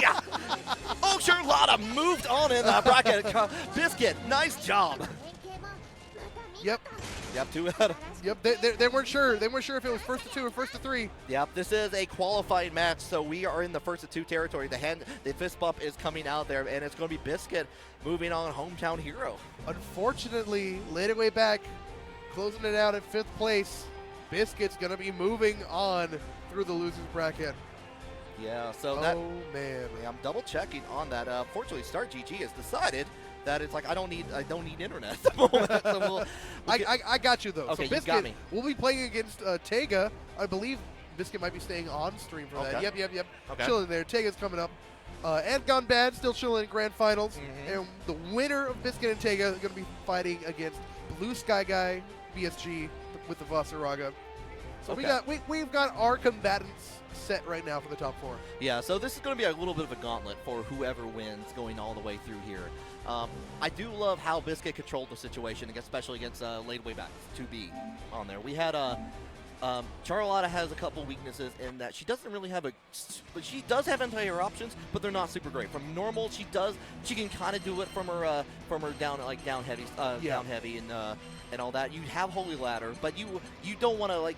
Oh, Charlotta moved on in the bracket. Biskit, nice job. Yep. Yep, two out of. Yep, they weren't sure. They weren't sure if it was first to 2 or first to 3. Yep, this is a qualifying match, so we are in the first to 2 territory. The fist bump is coming out there, and it's going to be Biskit moving on, hometown hero. Unfortunately, Ladewaybac closing it out at 5th place. Biskit's going to be moving on through the losers bracket. Yeah, so oh man, yeah, I'm double checking on that. Fortunately, Start GG has decided that it's like I don't need internet at the moment. So I got you though. Okay, so you got me. We'll be playing against Teiga. I believe Biskit might be staying on stream for that. Yep. Okay. Chilling there. Teiga's coming up. EdGoneBad still chilling in grand finals, and the winner of Biskit and Teiga is going to be fighting against BlueSkyGuyBSG with the Vasaraga. So we've got our combatants set right now for the top 4. Yeah, so this is going to be a little bit of a gauntlet for whoever wins going all the way through here. I do love how Biskit controlled the situation, especially against Ladewaybac 2B on there. We had Charlotta has a couple weaknesses in that she doesn't really have she does have anti-air options, but they're not super great. From normal, she can kind of do it from her down heavy and all that. You have Holy Ladder, but you don't want to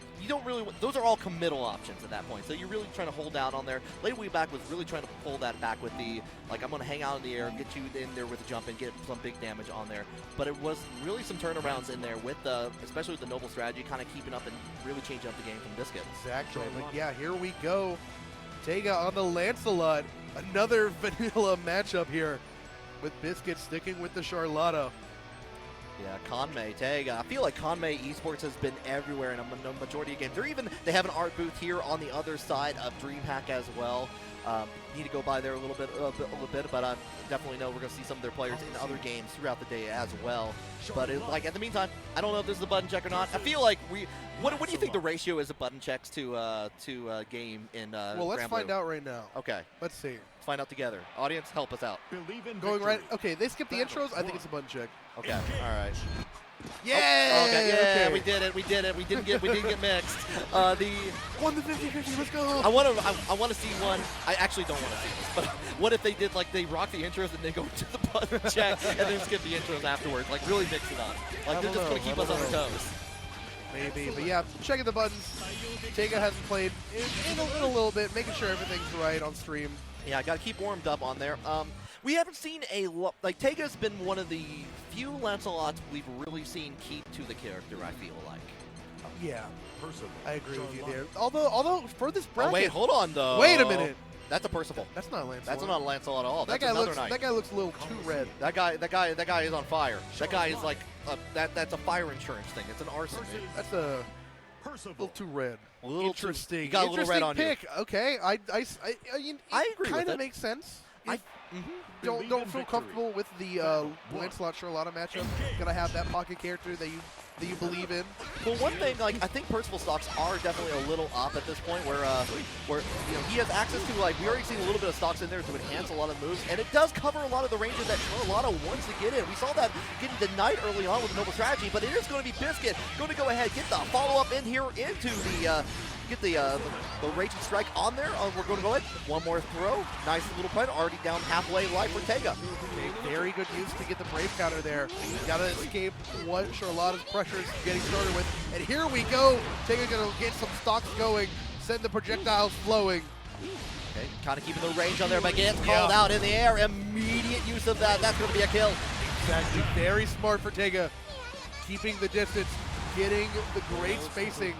those are all committal options at that point. So you're really trying to hold out on there. Ladewaybac was really trying to pull that back with the I'm going to hang out in the air, get you in there with a jump and get some big damage on there. But it was really some turnarounds in there with especially with the noble strategy, kind of keeping up and really changing up the game from Biskit. Exactly. But yeah, here we go. Teiga on the Lancelot. Another vanilla matchup here with Biskit sticking with the Charlotta. Yeah, KANME, Teiga. I feel like KANME Esports has been everywhere in a majority of games. They have an art booth here on the other side of DreamHack as well. Need to go by there a little bit, but I definitely know we're going to see some of their players in other games throughout the day as well. But at the meantime, I don't know if this is a button check or not. I feel like what do you think the ratio is of button checks to game in well, let's Granblue? Find out right now. Okay. Let's see. Let's find out together. Audience, help us out. Going right. Okay, they skipped the intros. I think it's a button check. Okay. All right. Yeah. Oh, okay. Yeah. Okay. We did it. We didn't get mixed. The won the 50-50. Let's go. I want to see one. I actually don't want to see this, but what if they did they rock the intros and they go to the button check and then skip the intros afterwards? Really mix it up. They're just going to keep us on our toes. Maybe, but yeah, checking the buttons. Teiga hasn't played in a little bit, making sure everything's right on stream. Yeah, I got to keep warmed up on there. We haven't seen Teiga's been one of the few Lancelots we've really seen keep to the character, I feel like. Yeah, I agree with you there. Although for this bracket. Oh, wait, hold on though. Wait a minute. That's a Percival. That's not a Lancelot. That's not a Lancelot at all. That guy looks a little too red. That guy is on fire. That guy is that's a fire insurance thing. It's an arson. That's a little too red. A little interesting. You got a little red on pick. you. Okay, I agree. Kind of makes sense. Don't feel comfortable with the Lancelot Charlotta matchup. Gotta have that pocket character that you believe in. Well, one thing, I think Percival stocks are definitely a little up at this point, where he has access to we already seen a little bit of stocks in there to enhance a lot of moves, and it does cover a lot of the ranges that Charlotta wants to get in. We saw that getting denied early on with the noble strategy, but it is going to be Biskit going to go ahead, get the follow up in here into the. Get the Raging Strike on there. We're going to go ahead. One more throw. Nice little play. Already down halfway life for Teiga. Okay, very good use to get the Brave counter there. You got to escape what Charlotta's pressure is getting started with. And here we go. Teiga going to get some stocks going. Send the projectiles flowing. Okay, kind of keeping the range on there, but gets called out in the air. Immediate use of that. That's going to be a kill. Exactly. Very smart for Teiga. Keeping the distance. Getting the great spacing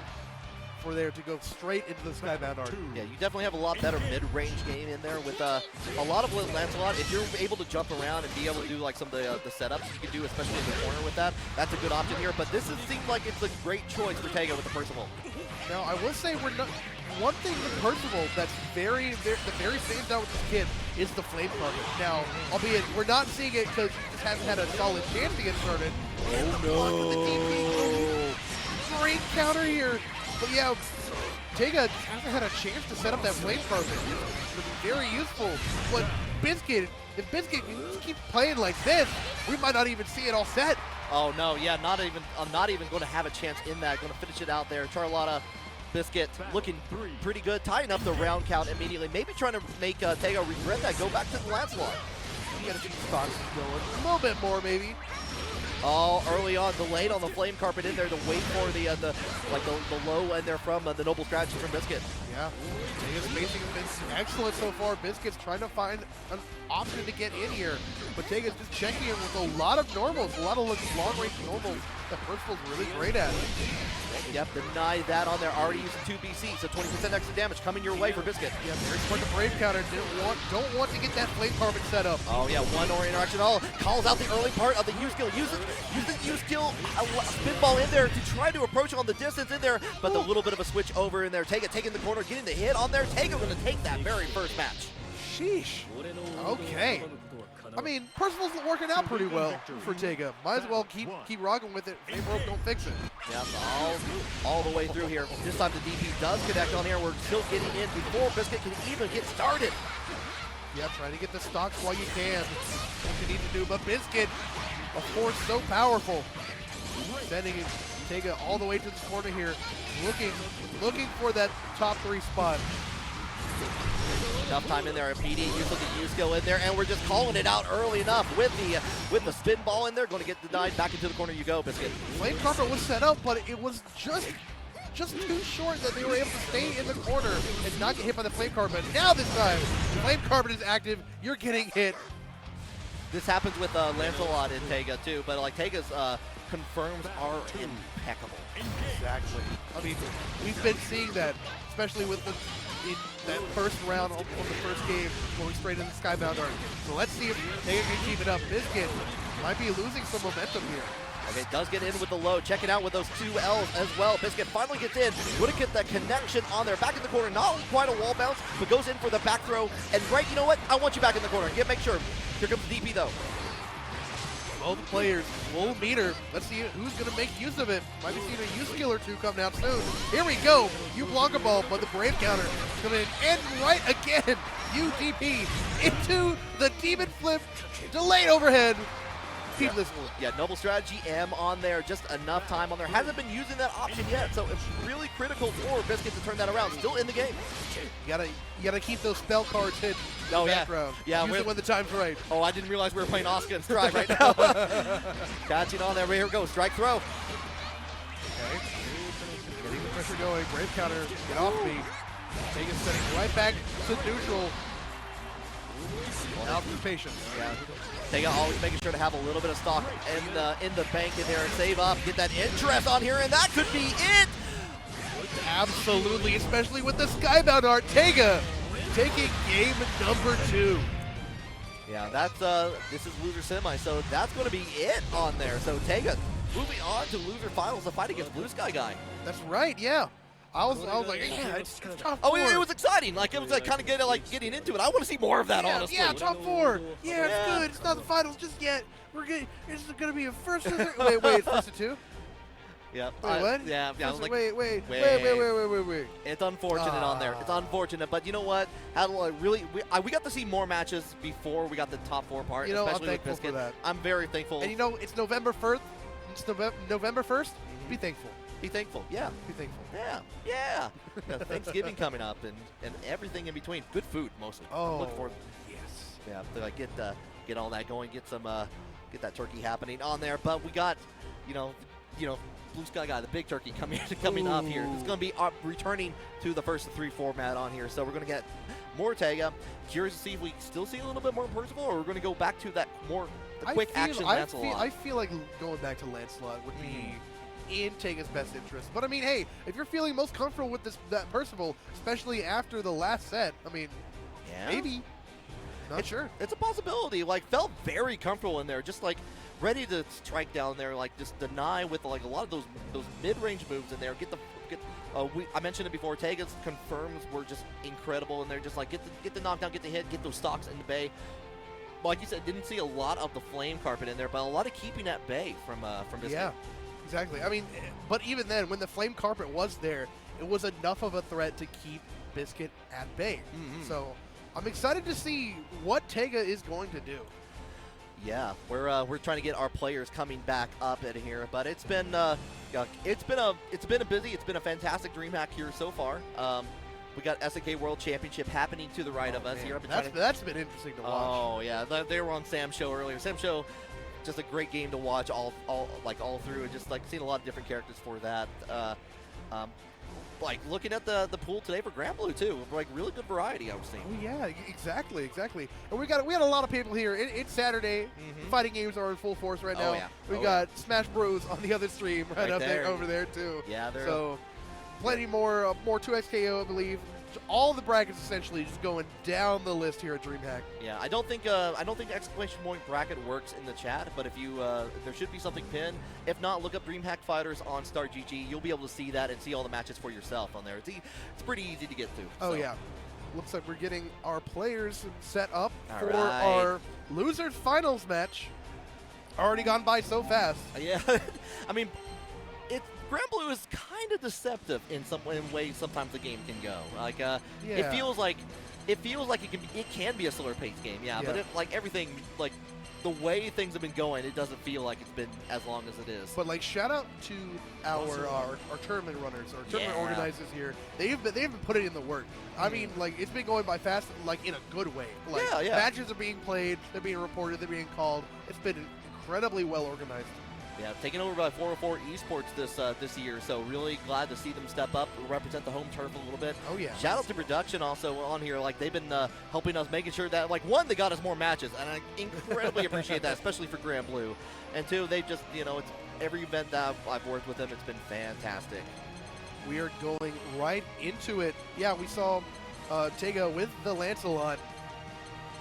for there to go straight into the Skybound art. Yeah, you definitely have a lot better mid-range game in there with a lot of Lancelot. If you're able to jump around and be able to do like some of the setups you can do, especially in the corner with that, that's a good option here. But this seems like it's a great choice for Teiga with the Percival. Now, I will say we're not. One thing with Percival that's very stands out with this kid is the flame carpet. Now, albeit we're not seeing it because he just hasn't had a solid chance to get started. Oh no! Great counter here, but yeah, Teiga just hasn't had a chance to set up that flame carpet. It's very useful. But Biskit, if Biskit keeps playing like this, we might not even see it all set. Oh no, yeah, I'm not even going to have a chance in that. Going to finish it out there. Charlotta, Biskit looking pretty good, tying up the round count immediately. Maybe trying to make Teiga regret that. Go back to the Lancelot. You gotta see the stocks going a little bit more, maybe. Oh, early on, delayed on the flame carpet in there to wait for the low end there from the noble strategy from Biskit. Yeah, Teiga's spacing has been excellent so far. Biskit's trying to find an option to get in here, but Teiga's just checking in with a lot of normals, a lot of long-range normals that Percival's really great at. Yep, deny that on there. Already using 2 BC, so 20% extra damage coming your way for Biskit. Yeah, very smart to Brave counter. Don't want to get that flame carpet set up. Oh yeah, one or interaction. Oh, calls out the early part of the U skill. Use the U skill spinball in there to try to approach on the distance in there, but the little bit of a switch over in there. Teiga taking the corner, getting the hit on there. Teiga going to take that very first match. Sheesh. Okay. I mean, Percival's working out pretty well for Teiga. Might as well keep rocking with it. Flame rope don't fix it. Yeah, all the way through here. This time the DP does connect on here. We're still getting in before Biskit can even get started. Yeah, trying to get the stocks while you can. What you need to do, but Biskit, a force so powerful, sending Teiga all the way to this corner here, looking for that top 3 spot. Enough time in there, immediate use of the U skill in there, and we're just calling it out early enough with the spin ball in there. Going to get denied. Back into the corner you go, Biskit. Flame carpet was set up, but it was just too short that they were able to stay in the corner and not get hit by the flame carpet. Now this time, the flame carpet is active. You're getting hit. This happens with Lancelot and Teiga too, but like Teiga's confirms are impeccable. Exactly. I mean, we've been seeing that, especially with in that first round on the first game, going straight into Skybound art. So let's see if Teiga can keep it up. Biskit might be losing some momentum here. Okay, does get in with the low. Check it out with those 2 L's as well. Biskit finally gets in. Wouldn't get that connection on there. Back in the corner. Not quite a wall bounce, but goes in for the back throw. And right, you know what? I want you back in the corner. Make sure. Here comes the DP though. Both players, low meter. Let's see who's going to make use of it. Might be seeing a U skill or 2 coming out soon. Here we go. U Blanca Ball, but the Brave counter coming in. And right again, UDP into the Demon Flip. Delayed overhead. Keep this one. Yeah, Noble Strategy M on there. Just enough time on there. Hasn't been using that option yet, so it's really critical for Biskit to turn that around. Still in the game. You gotta keep those spell cards hidden in the background. Yeah, use it when the time's right. Oh, I didn't realize we were playing Oscar and Strike right now. Catching on there. Here we go. Strike throw. Okay. Getting the pressure going. Brave counter. Get off me. Teiga setting right back to neutral. Now for patience. Yeah. Teiga always making sure to have a little bit of stock in the bank in there and save up. Get that interest on here, and that could be it. Absolutely, especially with the Skybound art. Teiga taking game number 2. Yeah, that's this is loser semi, so that's going to be it on there. So Teiga moving on to loser finals, the fight against BlueSkyGuy. That's right, yeah. I was like, yeah, it's top 4. Oh, it was exciting. Like it was like kind of getting into it. I want to see more of that, honestly. Yeah, top 4. Yeah, it's good. It's not the finals just yet. It's going to be a first or third. Wait, first to 2. Yep. Wait, what? Yeah. I was like, wait. It's unfortunate on there. It's unfortunate, but you know what? We got to see more matches before we got the top 4 part. You know, especially I'm thankful with Biskit. for that. I'm very thankful. And you know, it's November 1st. It's November 1st. Be thankful. Be thankful. Yeah. Be thankful. Yeah. Thanksgiving coming up and everything in between. Good food mostly. Oh. Look for. Yes. Yeah. To like get all that going. Get some get that turkey happening on there. But we got, you know, BlueSkyGuy, the big turkey coming up here. It's going to be returning to the first 3 format on here. So we're going to get more Teiga. Curious to see if we still see a little bit more Percival, or we're going to go back to that more quick action Lancelot. I feel like going back to Lancelot would be in Teiga's best interest. But I mean, hey, if you're feeling most comfortable with that Percival, especially after the last set, I mean, maybe. Not sure. It's a possibility. Like, felt very comfortable in there, just like ready to strike down there, like just deny with like a lot of those mid-range moves in there. I mentioned it before. Teiga's confirms were just incredible in there. Just like get the knockdown, get the hit, get those stocks in the bay. Like you said, didn't see a lot of the flame carpet in there, but a lot of keeping at bay from Biskit. Yeah, exactly. I mean, but even then, when the flame carpet was there, it was enough of a threat to keep Biskit at bay. So I'm excited to see what Teiga is going to do. Yeah, we're trying to get our players coming back up in here, but it's been a fantastic DreamHack here so far. We got SNK World Championship happening to the right of us here. That's been interesting to watch. Oh yeah, they were on Sam's show earlier. Sam's show, just a great game to watch all through, and just like seeing a lot of different characters for that. Like looking at the pool today for Granblue too, like really good variety I was seeing. Oh yeah, exactly. And we had a lot of people here. It's Saturday. Fighting games are in full force right now. Yeah. We got Smash Bros on the other stream right up there, over there too. Yeah, so plenty more 2XKO, I believe. All the brackets essentially just going down the list here at DreamHack. Yeah, I don't think exclamation point bracket works in the chat, but if you there should be something pinned. If not, look up DreamHack Fighters on StarGG. You'll be able to see that and see all the matches for yourself on there. It's pretty easy to get to. Oh yeah, looks like we're getting our players set up for our losers finals match. Already gone by so fast. Yeah, I mean, Granblue is kind of deceptive in ways. Sometimes the game can go. Like it feels like it can be a slower paced game. Yeah. But like everything, like the way things have been going, it doesn't feel like it's been as long as it is. But like shout out to our tournament runners, our tournament organizers here. They've been putting in the work. I mean, like it's been going by fast, like in a good way. Like matches are being played, they're being reported, they're being called. It's been incredibly well organized. Yeah, taken over by 404 Esports this year, so really glad to see them step up, represent the home turf a little bit. Oh yeah. Shout out to production also on here, like they've been helping us, making sure that like one, they got us more matches, and I incredibly appreciate that, especially for Granblue, and two, they just it's every event that I've worked with them, it's been fantastic. We are going right into it. Yeah, we saw Teiga with the Lancelot,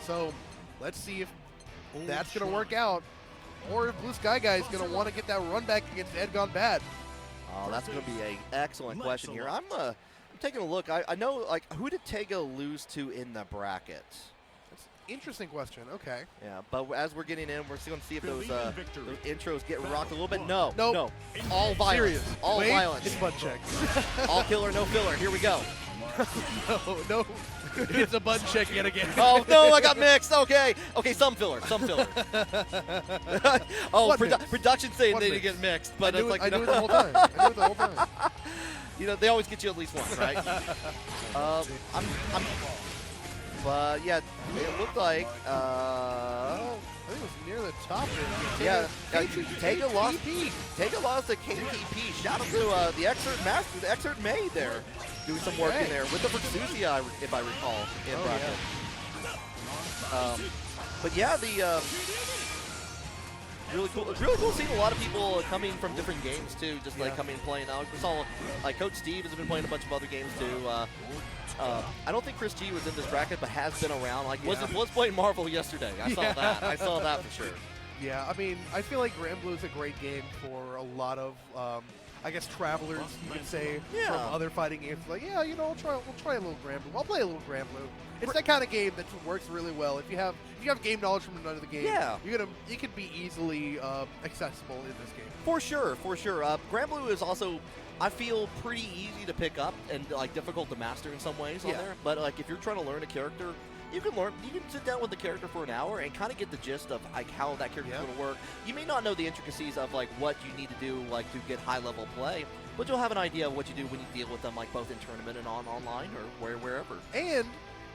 so let's see if that's gonna work out. Or if BlueSkyGuy is going to want to get that run back against EdGoneBad. Oh, that's going to be an excellent question here. I'm taking a look. I know, like, who did Teiga lose to in the bracket? That's an interesting question. Okay. Yeah, but as we're getting in, we're going to see if those intros get rocked a little bit. No. All violence. Serious. All violence. It's butt check. All killer, no filler. Here we go. No. It's a button check yet again. Oh, no, I got mixed. Okay, some filler. Oh, production saying they didn't get mixed, but I it's like... I knew it the whole time. They always get you at least once, right? But, yeah, it looked like... I think it was near the top there. Yeah, Teiga lost to KTP. Shout out to the Exert Master, the Exert May there, doing some work in there with the Versusia, if I recall, in bracket. But yeah, the really cool seeing a lot of people coming from different games too, just like coming and playing. Now we saw like Coach Steve has been playing a bunch of other games too. I don't think Chris G was in this bracket, but has been around. Like was playing Marvel yesterday. I saw that. I saw that for sure. Yeah, I mean, I feel like Granblue is a great game for a lot of, I guess, travelers, you could say, from other fighting games. Like, we'll try a little Granblue. I'll play a little Granblue. It's that kind of game that works really well. If you have game knowledge from another game, it can be easily accessible in this game. For sure. Granblue is also, I feel, pretty easy to pick up and like difficult to master in some ways on there. But like if you're trying to learn a character, you can sit down with the character for an hour and kind of get the gist of like how that character is going to work. You may not know the intricacies of like what you need to do like to get high level play, but you'll have an idea of what you do when you deal with them, like both in tournament and online or wherever. And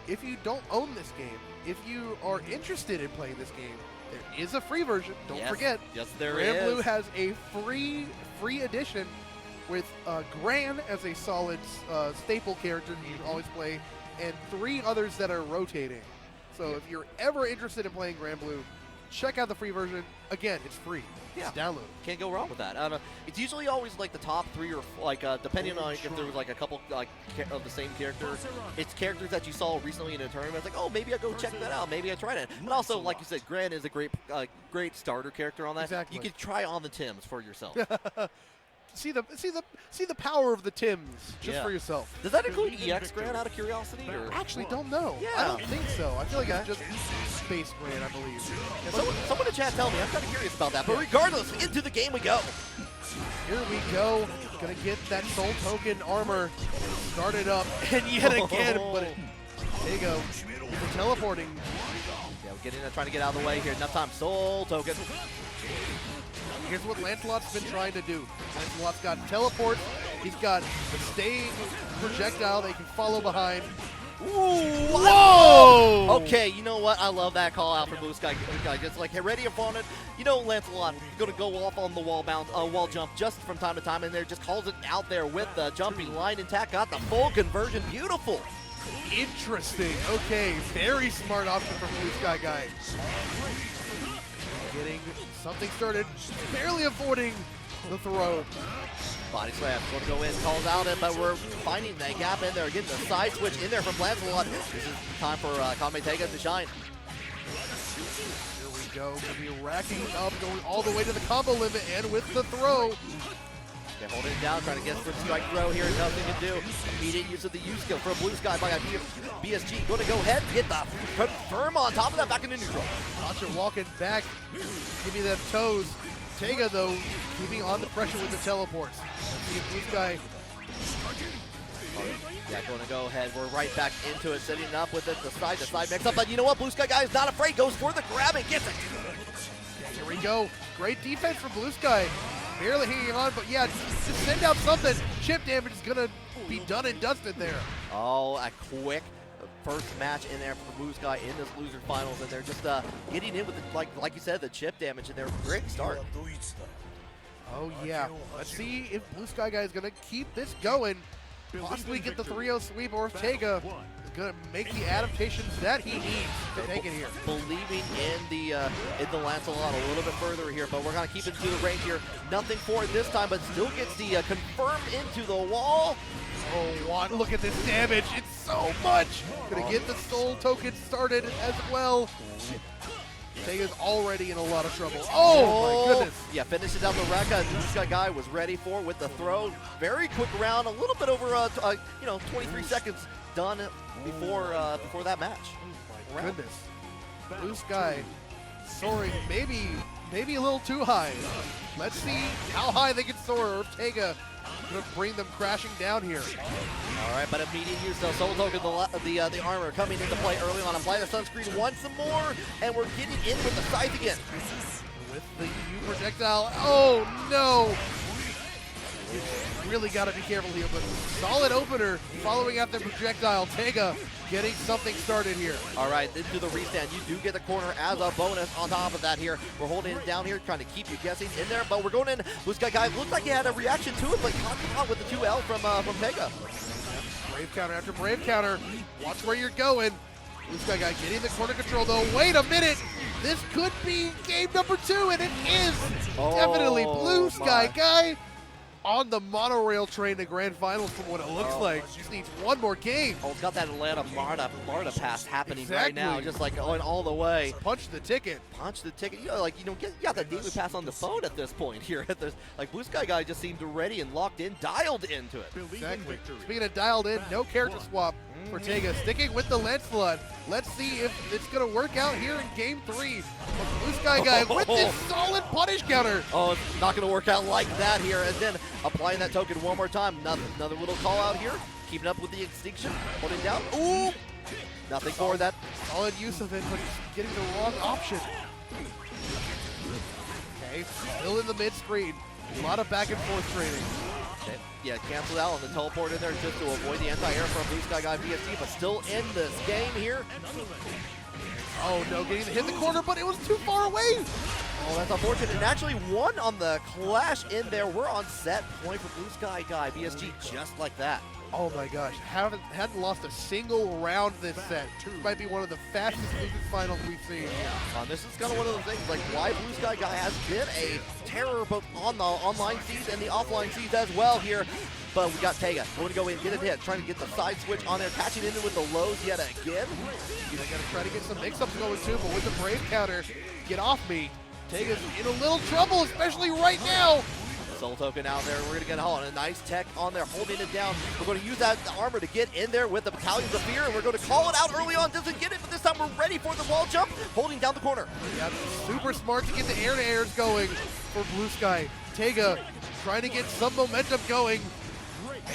if you don't own this game, if you are interested in playing this game, there is a free version. Don't forget. Yes, there Granblue is. has a free edition with Gran as a solid staple character you can always play, and 3 others that are rotating. So if you're ever interested in playing Granblue, check out the free version. Again, it's free. Yeah. It's download. Can't go wrong with that. It's usually always like the top 3 or like depending on if there was like a couple like of the same character. It's characters that you saw recently in a tournament. It's like, oh, maybe I go check that out. Maybe I tried it. And also, like you said, Gran is a great starter character on that. Exactly. You can try on the Tims for yourself. See the power of the Tims just for yourself. Does that include EX Gran out of curiosity? Or? Actually, don't know. Yeah. I don't think so. I feel like it's just Space Gran, I believe. Yeah, someone in chat tell me. I'm kind of curious about that. But regardless, into the game we go. Here we go. Gonna get that Soul Token armor started up, and yet again, but Teiga is teleporting. Yeah, we're trying to get out of the way here. Enough time. Soul Token. Here's what Lancelot's been trying to do. Lancelot's got teleport. He's got the staying projectile that he can follow behind. Ooh, whoa! Okay, you know what? I love that call out for BlueSky. It's like, hey, ready opponent. You know, Lancelot is going to go off on the wall jump just from time to time, and there just calls it out there with the jumping line intact. Got the full conversion. Beautiful. Interesting. Okay, very smart option from BlueSkyGuy. Getting something started, barely avoiding the throw. Body slam, going to go in, calls out it, but we're finding that gap in there, getting the side switch in there from Lancelot. This is time for KANME Teiga to shine. Here we go, going to be racking up, going all the way to the combo limit, and with the throw. They're holding it down, trying to get the strike throw here, nothing to do. Immediate use of the U skill for BlueSky going to go ahead, get the confirm on top of that, back into neutral. Tasha walking back, give me them toes. Teiga, though, keeping on the pressure with the teleports. Let's see if BlueSky. Yeah, going to go ahead. We're right back into it, setting up with it, the side mix up. But you know what? BlueSkyGuy is not afraid, goes for the grab and gets it. Here we go. Great defense from BlueSky. Barely hanging on, but yeah, just send out something. Chip damage is going to be done and dusted there. Oh, a quick first match in there for BlueSky in this loser finals, and they're just getting in with, like you said, the chip damage, and they're great start. Oh, yeah. Let's see if BlueSkyGuy is going to keep this going. Possibly get the 3-0 sweep, or if Teiga is going to make the adaptations that he needs to take it here. Believing in the Lancelot a little bit further here, but we're going to keep it to the range here. Nothing for it this time, but still gets the confirmed into the wall. Oh, look at this damage. It's so much. Going to get the Soul Token started as well. Teiga's already in a lot of trouble. Oh, my goodness. Yeah, finishes out the Rekka. BlueSkyGuy was ready for with the throw. Very quick round, a little bit over 23 seconds done before that match. Oh my goodness. BlueSky soaring maybe a little too high. Let's see how high they can soar, or if Teiga going to bring them crashing down here. All right, but immediate use of Soul Token, the armor coming into play early on. Apply the sunscreen once more, and we're getting in with the scythe again. With the U projectile. Oh, no. Really got to be careful here, but solid opener following out the projectile. Teiga getting something started here. All right, into the restand. You do get the corner as a bonus on top of that here. We're holding it down here, trying to keep you guessing in there, but we're going in. BlueSkyGuy looked like he had a reaction to it, but caught with the 2L from Teiga. Brave counter after brave counter. Watch where you're going. BlueSkyGuy getting the corner control, though. Wait a minute. This could be game number 2, and it is definitely BlueSkyGuy on the monorail train to grand finals from what it looks like. Just needs one more game. Oh, it's got that Atlanta Marta pass happening right now, just like going all the way. Punch the ticket. Punch the ticket. You got that daily pass on the phone at this point here. Like BlueSkyGuy just seemed ready and locked in, dialed into it. Exactly. Speaking of dialed in, no character swap for Teiga. Sticking with the Lancelot. Let's see if it's going to work out here in game 3. BlueSkyGuy with this solid punish counter. Oh, it's not going to work out like that here. And then applying that token one more time. Another little call out here. Keeping up with the extinction. Holding down. Ooh! Nothing for that. Solid use of it, but he's getting the wrong option. Okay, still in the mid-screen. A lot of back and forth trading. Okay. Yeah, canceled out on the teleport in there just to avoid the anti-air from BlueSkyGuyBSG, but still in this game here. Oh no, getting the hit in the corner, but it was too far away. Oh, that's unfortunate. And actually won on the clash in there. We're on set point for BlueSkyGuyBSG just like that. Oh my gosh, hadn't lost a single round this set. This might be one of the fastest losing finals we've seen. This is kind of one of the things, like why BlueSkyGuy has been a terror both on the online seeds and the offline seeds as well here. But we got Teiga going to go in, get a hit, trying to get the side switch on there, catching in with the lows yet again. They're going to try to get some mix-ups going too, but with the Brave counter, get off me. Teiga's in a little trouble, especially right now. Soul token out there. We're going to get a nice tech on there, holding it down. We're going to use that armor to get in there with the Battalions of Fear, and we're going to call it out early on. Doesn't get it, but this time we're ready for the wall jump, holding down the corner. Yeah, super smart to get the air-to-airs going for BlueSky. Teiga trying to get some momentum going.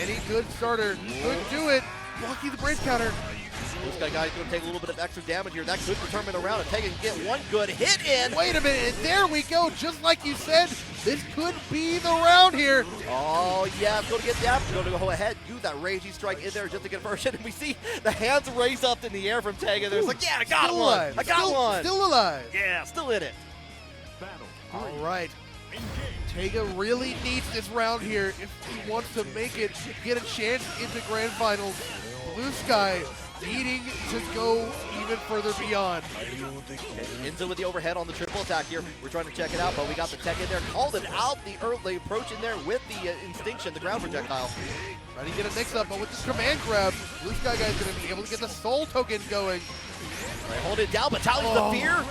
Any good starter could do it. Blocking the Brave counter. BlueSkyGuy is going to take a little bit of extra damage here. That could determine a round. And Teiga can get one good hit in. Wait a minute, and there we go. Just like you said, this could be the round here. Oh, yeah, it's going to get that. We're going to go ahead, use that raging strike in there just to conversion. And we see the hands raised up in the air from Teiga. There's like, yeah, I got one. Alive. I got one. Still alive. Yeah, still in it. All right. Teiga really needs this round here if he wants to make it, get a chance into Grand Finals. BlueSky needing to go even further beyond. Enzo with the overhead on the triple attack here. We're trying to check it out, but we got the tech in there. Called it out, the early approach in there with the Instinction, the ground projectile. Trying to get a mix-up, but with this command grab, BlueSkyGuy is going to be able to get the soul token going. Right, hold it down, Battalions of Fear.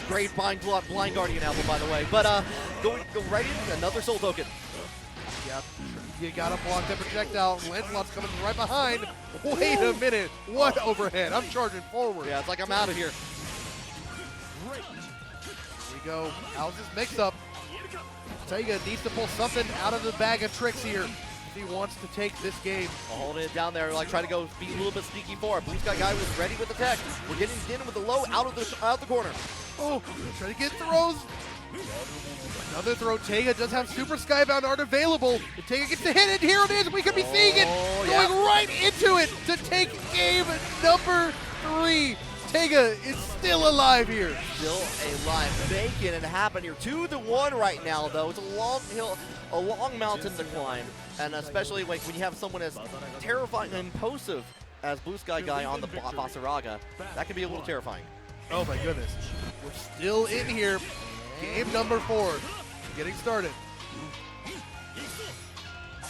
Great blind Guardian album, by the way. But go right in, another soul token. Yep. You gotta block that projectile. Lancelot's coming right behind. Wait a minute. What overhead? I'm charging forward. Yeah, it's like I'm out of here. Here we go. How's this mix-up? Teiga needs to pull something out of the bag of tricks here if he wants to take this game. Holding it down there, like trying to go be a little bit sneaky for it. BlueSkyGuy was ready with the tech. We're getting in with the low out the corner. Oh, trying to get throws. Another throw. Teiga does have Super Skybound art available. And Teiga gets the hit, and here it is. We could be seeing it going right into it to take game number 3. Teiga is still alive here. Still alive, making it happen here. 2-1 right now, though. It's a long hill, a long mountain to climb, and especially like when you have someone as terrifying and impulsive as BlueSkyGuy on the Basaraga, that can be a little terrifying. Oh my goodness. We're still in here. Game number 4. Getting started.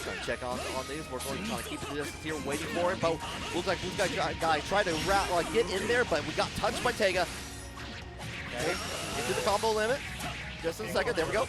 Trying to check on these. We're going to kind of keep the distance here, waiting for it. But looks like BlueSkyGuy tried to get in there, but we got touched by Teiga. Okay, into the combo limit. Just in a second. There we go.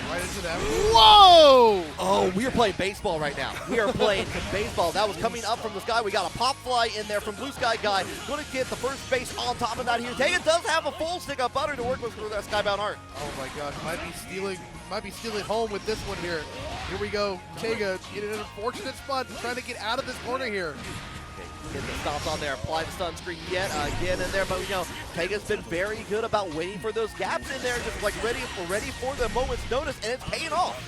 Right into that. Whoa! Oh, we are playing baseball right now. We are playing baseball. That was coming up from the sky. We got a pop fly in there from BlueSkyGuy. Going to get the first base on top of that here. Teiga does have a full stick of butter to work with for that Skybound art. Oh my gosh, might be stealing home with this one here. Here we go. Teiga in an unfortunate spot, trying to get out of this corner here. Get the stomps on there, apply the stun screen yet again in there, but you know, Teiga's been very good about waiting for those gaps in there, just like ready for the moment's notice, and it's paying off.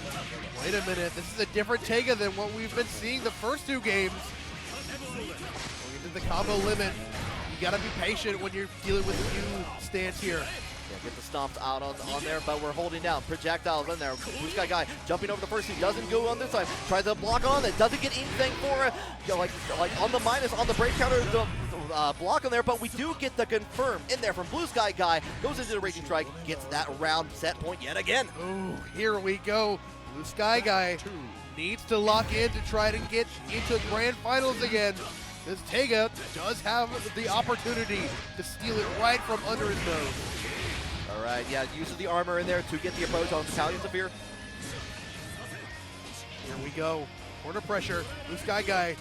Wait a minute, this is a different Teiga than what we've been seeing the first 2 games. Going into the combo limit, you gotta be patient when you're dealing with a new stance here. Yeah, get the stomps out on there, but we're holding down. Projectiles in there. BlueSkyGuy jumping over the first two, doesn't go on this side. Tries to block on it, doesn't get anything for it. You know, like on the minus, on the break counter, the block on there, but we do get the confirm in there from BlueSkyGuy. Goes into the Raging Strike, gets that round set point yet again. Ooh, here we go. BlueSkyGuy needs to lock in to try to get into Grand Finals again. This Teiga does have the opportunity to steal it right from under his nose. All right, yeah, uses the armor in there to get the approach on Battalions of Fear. Here we go. Corner pressure. BlueSkyGuy.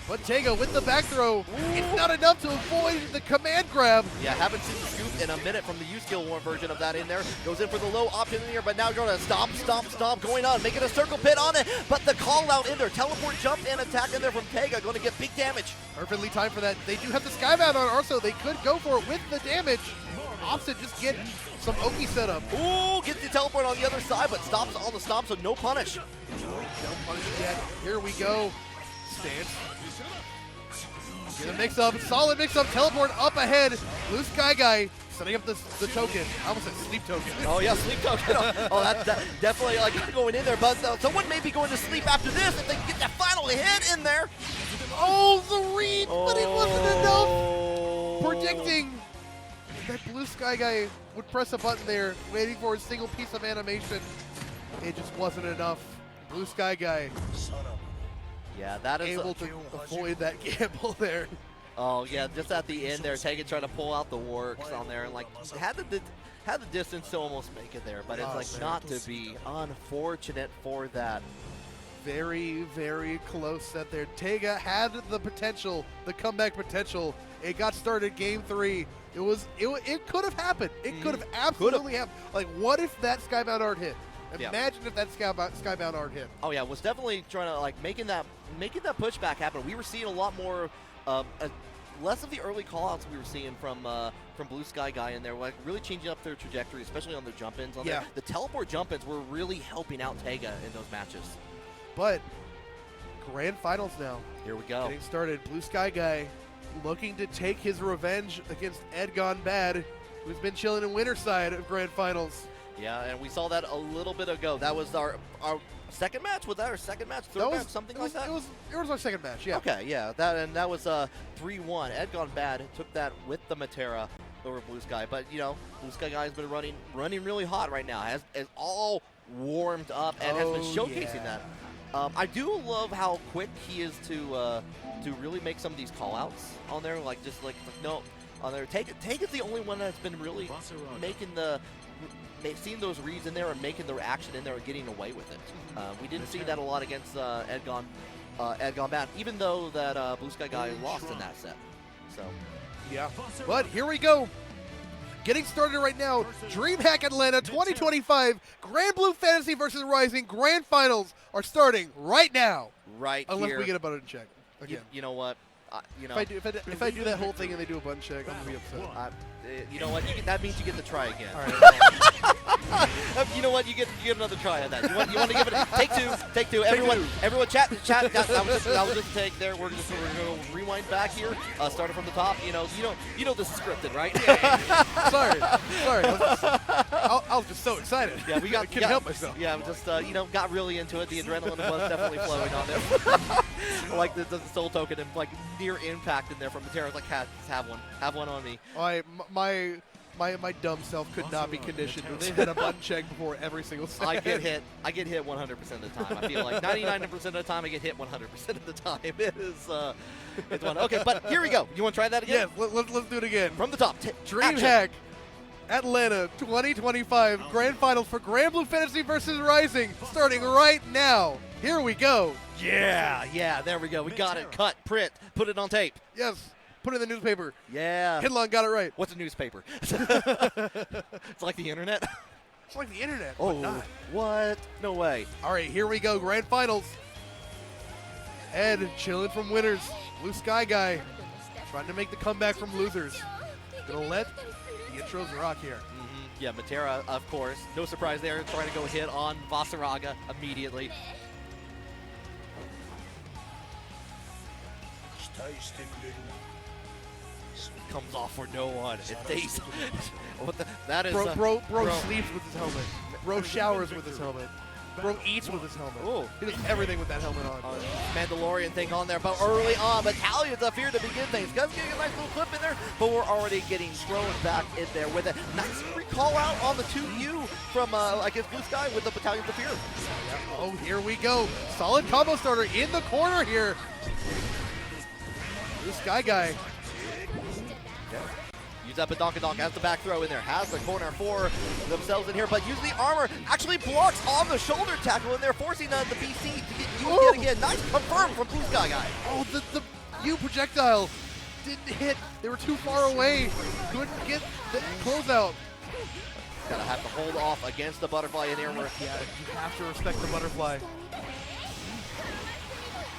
But Teiga with the back throw. Ooh. It's not enough to avoid the command grab. Yeah, haven't seen the scoop in a minute from the U-Skill one version of that in there. Goes in for the low option in here, but now going to stomp going on, making a circle pit on it. But the call out in there, teleport, jump, and attack in there from Teiga, going to get big damage. Perfectly timed for that. They do have the Skybound on also. They could go for it with the damage. Opposite just get some Oki setup. Ooh, gets the teleport on the other side, but stops all the stomps, so no punish. No punish yet. Here we go. Stance. Get a mix-up, solid mix-up, teleport up ahead. BlueSkyGuy setting up the token. I almost said sleep token. Oh yeah, sleep token. Oh, that's definitely like going in there, but someone may be going to sleep after this if they can get that final no hit in there. Oh, the read, but it wasn't enough. Oh. Predicting that Blue Sky Guy would press a button there, waiting for a single piece of animation. It just wasn't enough. Blue Sky Guy Yeah, that is able to avoid that gamble there. Oh yeah, just at the end there, Teiga trying to pull out the works on there, and like had the distance to almost make it there, but it's like not to be. Unfortunate for that. Very, very close set there. Teiga had the potential, the comeback potential. It got started game 3. It could have happened. It could have absolutely happened. Like, what if that Skybound art hit? Imagine if that Skybound art hit. Oh yeah, was definitely trying to like making that pushback happen. We were seeing a lot more, less of the early callouts we were seeing from Blue Sky Guy in there, like really changing up their trajectory, especially on their jump-ins. There. The teleport jump-ins were really helping out Teiga in those matches. But grand finals now. Here we go. Getting started. Blue Sky Guy looking to take his revenge against EdGoneBad, who's been chilling in winter side of grand finals. Yeah, and we saw that a little bit ago. That was our second match. Was that our second match? Third match? Something like that? It was our second match, yeah. Okay, yeah. That was 3-1. EdGoneBad took that with the Matera over Blue Sky. But, you know, Blue Sky Guy has been running really hot right now. Has all warmed up and has been showcasing that. I do love how quick he is to really make some of these call-outs on there. Like, just like no, on there. Teiga's the only one that's been really making seeing those reads in there and making the action in there and getting away with it. We didn't see that a lot against EdGoneBad, even though that Blue Sky Guy lost in that set. So, yeah. But here we go. Getting started right now. DreamHack Atlanta 2025 Granblue Fantasy versus Rising Grand Finals are starting right now. Right Unless here. we get a button check again. You know what? You know, if I do that whole thing and they do a button check, I'm gonna be upset. You know what? That means you get to try again. All right. You know what? You get another try at that. You want to give it take two. Everyone, chat. That was just a take there. We're gonna rewind back here. Starting from the top. You know this is scripted, right? Sorry. I was just so excited. Yeah, we I couldn't help myself. Yeah, we just got really into it. The adrenaline was definitely flowing on there. Like the soul token and like near impact in there from Matera. Like, have one on me. My dumb self could not be conditioned. They hit a button check before every single set. I get hit 100% of the time. I feel like 99% of the time I get hit 100% of the time. It is it's one. Okay, but here we go. You want to try that again? Yeah, let's do it again. From the top. DreamHack Atlanta 2025 Grand Finals for Granblue Fantasy versus Rising starting right now. Here we go. Yeah, there we go. We got it. Cut, print, put it on tape. Yes. Put it in the newspaper. Yeah. Hinlon got it right. What's a newspaper? It's like the internet? It's like the internet, but not. What? No way. All right, here we go. Grand Finals. Ed chilling from winners. Blue Sky Guy trying to make the comeback from losers. Gonna let the intros rock here. Yeah, Matera, of course. No surprise there. Trying to go hit on Vasaraga immediately. Comes off for no one. It stays. That is bro sleeps with his helmet. Bro showers with his helmet. Bro eats with his helmet. Ooh. He does everything with that helmet on. Mandalorian thing on there, but early on, Battalion's up here to begin things. Gus getting a nice little clip in there, but we're already getting thrown back in there with a nice recall out on the 2U from, I guess, Blue Sky with the Battalion's up here. Oh, here we go. Solid combo starter in the corner here. Blue Sky Guy. Use that Badonkadonk, has the back throw in there, has the corner for themselves in here, but using the armor, actually blocks on the shoulder tackle in there, forcing the BC to get used yet again. Nice confirm from Blue Sky Guy. Oh, the U projectile didn't hit. They were too far away. Couldn't get the closeout. Gotta have to hold off against the butterfly in here. Yeah, you have to respect the butterfly.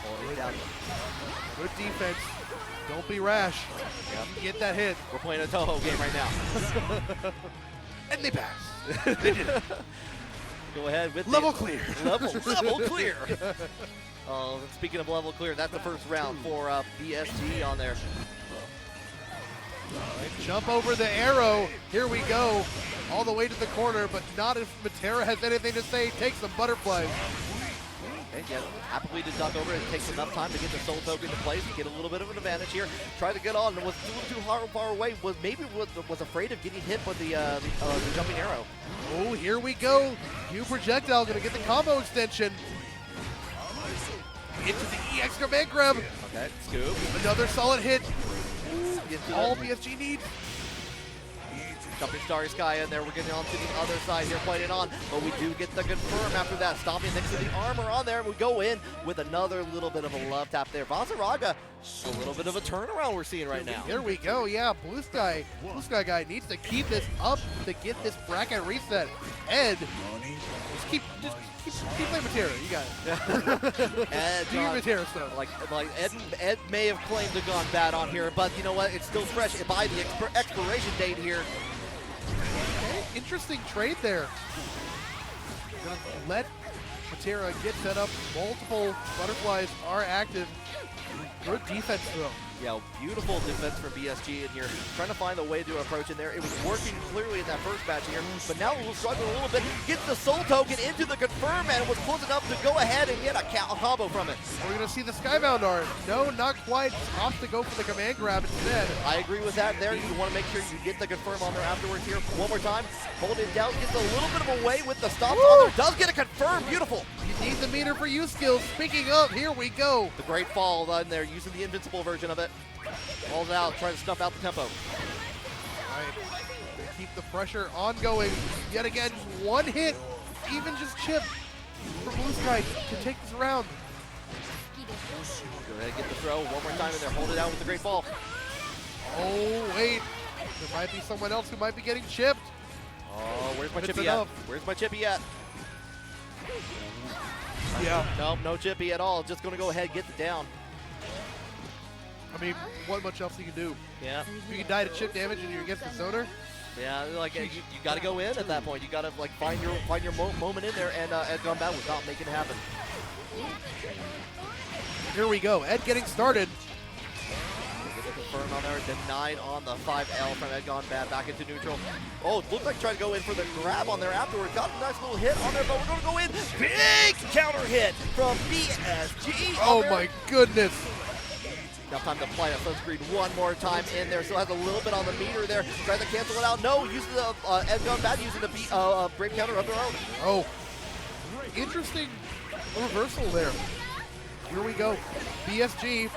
Holding it down. Good defense. Don't be rash. Yep. Get that hit. We're playing a Toho game right now. And they pass. They did it. Go ahead with level clear. Level clear. Oh, speaking of level clear, that's the first round for BSG on there. Jump over the arrow. Here we go. All the way to the corner, but not if Matera has anything to say. Take some butterflies. Okay, yeah, happily to duck over. It takes enough time to get the soul token into place, get a little bit of an advantage here. Try to get on, was a little too far away. Was afraid of getting hit with the jumping arrow. Oh, here we go. New projectile gonna get the combo extension. Into the EX command grab. Okay, scoop. Another solid hit. All the BSG needs. Jumping Starry Sky in there. We're getting on to the other side here, playing it on. But we do get the confirm after that. Stomping next to the armor on there. And we go in with another little bit of a love tap there. Vasaraga, a little bit of a turnaround we're seeing right now. Here we go. Yeah, Blue Sky guy needs to keep this up to get this bracket reset. Ed, just keep playing Matera. You got it. Ed, do your Matera stuff. Like Ed may have claimed to gone bad on here, but you know what? It's still fresh by the expiration date here. Okay, interesting trade there. Gonna let Matera get set up. Multiple butterflies are active. Good defense though. Yeah, beautiful defense from BSG in here. Trying to find a way to approach in there. It was working clearly in that first match here, but now we'll struggle a little bit. Gets the soul token into the confirm, and was close enough to go ahead and get a combo from it. We're going to see the Skybound art. No, not quite. Off to go for the command grab instead. I agree with that there. You want to make sure you get the confirm on there afterwards here. One more time. Hold it down. Gets a little bit of a way with the stop on there. Does get a confirm. Beautiful. You need the meter for you skills. Speaking of, here we go. The great fall in there, using the invincible version of it. Falls out, trying to snuff out the tempo. All right. Keep the pressure ongoing. Yet again, just one hit, even just chip for Blue Sky to take this round. Go ahead and get the throw one more time in there. Hold it out with the great fall. Oh, wait. There might be someone else who might be getting chipped. Oh, where's my chippy at? Where's my chippy at? Yeah. Nope, no chippy at all. Just going to go ahead and get it down. I mean, what much else you can do? Yeah. You can die to chip damage and you're against the zoner. Yeah, like you got to go in at that point. You got to like find your moment in there, and EdGoneBad was not making it happen. Here we go. Ed getting started. Get the confirm on there, denied on the 5L from EdGoneBad back into neutral. Oh, it looked like trying to go in for the grab on there afterward. Got a nice little hit on there, but we're going to go in. Big counter hit from BSG. Oh my goodness. Enough time to apply a sunscreen one more time in there. Still has a little bit on the meter there. Trying to cancel it out. No, using the EdGoneBad using the break counter of their own. Oh, interesting reversal there. Here we go. BSG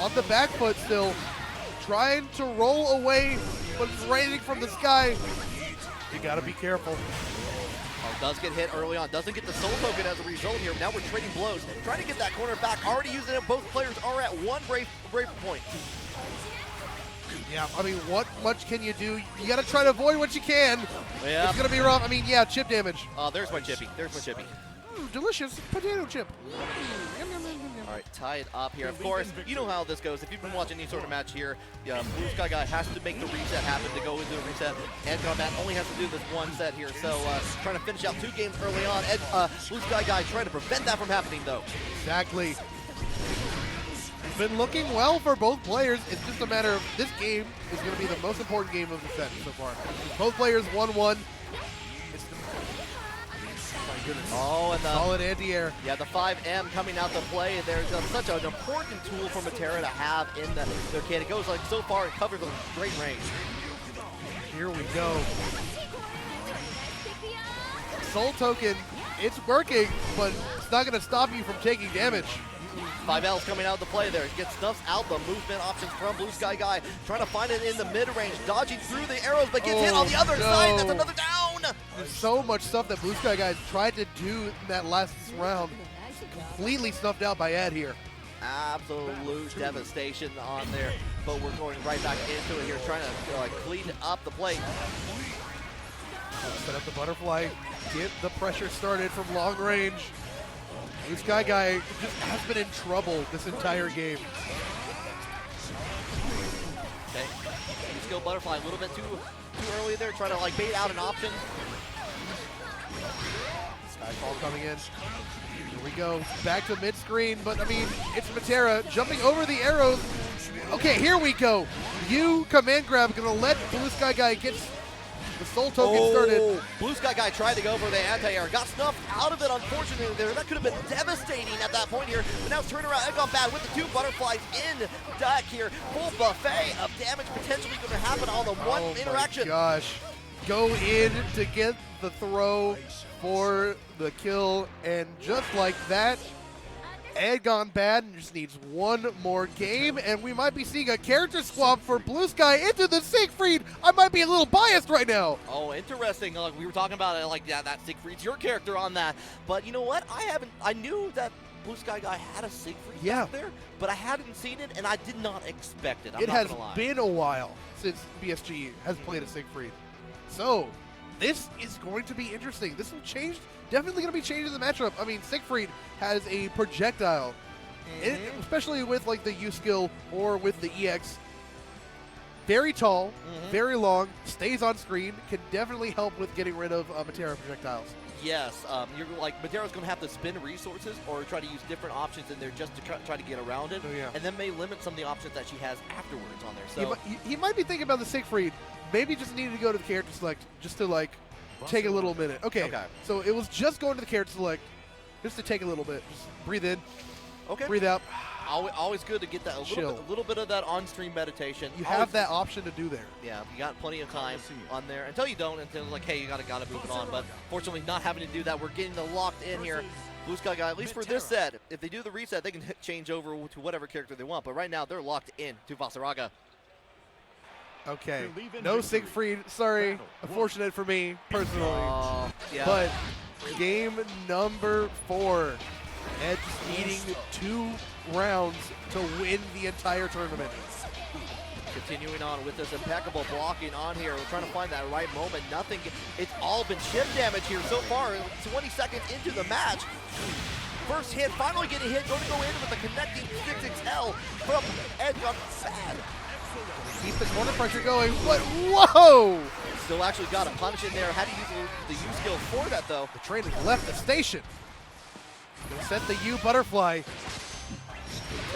on the back foot still. Trying to roll away, but it's raining from the sky. You gotta be careful. Oh, does get hit early on. Doesn't get the soul token as a result here. Now we're trading blows. Trying to get that corner back. Already using it. Both players are at one brave point. Yeah, I mean, what much can you do? You gotta try to avoid what you can. Yeah. It's gonna be rough. I mean, yeah, chip damage. Oh, there's my chippy. There's my chippy. Delicious potato chip. All right, tied up here. Of course, you know how this goes. If you've been watching any sort of match here, Blue Sky Guy has to make the reset happen to go into the reset. EdGoneBad only has to do this one set here. So trying to finish out 2 games early on. Blue Sky Guy trying to prevent that from happening, though. Exactly. It's been looking well for both players. It's just a matter of this game is going to be the most important game of the set so far. Both players 1-1. Oh, and the solid anti-air. Yeah, the 5M coming out to play. There's such an important tool for Matera to have in their kit. It goes like so far and covers a great range. Here we go. Soul token, it's working, but it's not going to stop you from taking damage. 5L's coming out to play there. It gets snuffs out the movement options from Blue Sky Guy. Trying to find it in the mid-range, dodging through the arrows, but gets hit on the other side. That's another down. There's so much stuff that Blue Sky Guys tried to do in that last round. Completely snuffed out by Ed here. Absolute devastation on there, but we're going right back into it here, trying to clean up the plate. Set up the butterfly, get the pressure started from long range. Blue Sky Guy just has been in trouble this entire game. Okay, skill butterfly a little bit too early there, trying to bait out an option. Skyfall coming in. Here we go, back to mid-screen, but I mean, it's Matera jumping over the arrows. Okay, here we go. You command grab, gonna let Blue Sky Guy get The Soul Token started. Blue Sky Guy tried to go for the anti-air. Got snuffed out of it, unfortunately, there. That could have been devastating at that point here. But now it's turning around. EdGoneBad with the 2 butterflies in deck here. Full buffet of damage potentially going to happen on the one interaction. Oh my gosh. Go in to get the throw for the kill. And just like that, EdGoneBad just needs one more game, and we might be seeing a character swap for Blue Sky into the Siegfried. I might be a little biased right now. Oh, interesting. We were talking about it, like, yeah, that Siegfried's your character on that. But you know what? I knew that Blue Sky Guy had a Siegfried back there, but I hadn't seen it, and I did not expect it. I'm not gonna lie. It has been a while since BSG has played a Siegfried. So, this is going to be interesting. This will change. Definitely going to be changing the matchup. I mean, Siegfried has a projectile, especially with like the U skill or with the EX. Very tall, very long, stays on screen, can definitely help with getting rid of Matera projectiles. Yes, you're like, Matera's going to have to spend resources or try to use different options in there just to try to get around it, and then may limit some of the options that she has afterwards on there. So he might be thinking about the Siegfried. Maybe just needed to go to the character select just to like take a little minute. Okay. So it was just going to the character select just to take a little bit. Just breathe in. Okay. Breathe out. Always good to get that a little bit of that on-stream meditation. You have that option to do there. Yeah, you got plenty of time on there until you don't. Until like, hey, you gotta move it on. But fortunately, not having to do that, we're getting the locked in here. Blue Sky Guy, at least for this set, if they do the reset, they can change over to whatever character they want. But right now, they're locked in to Vasaraga. Okay, no Siegfried, sorry, unfortunate for me, personally. But game number 4, Ed just needing 2 rounds to win the entire tournament. Continuing on with this impeccable blocking on here. We're trying to find that right moment. Nothing, it's all been chip damage here so far. 20 seconds into the match. First hit, finally getting hit, going to go in with the connecting 6XL from EdGoneBad. Keep the corner pressure going, but whoa! Still actually got a punish in there. Had to use the U skill for that though. The train has left the station. Gonna set the U butterfly.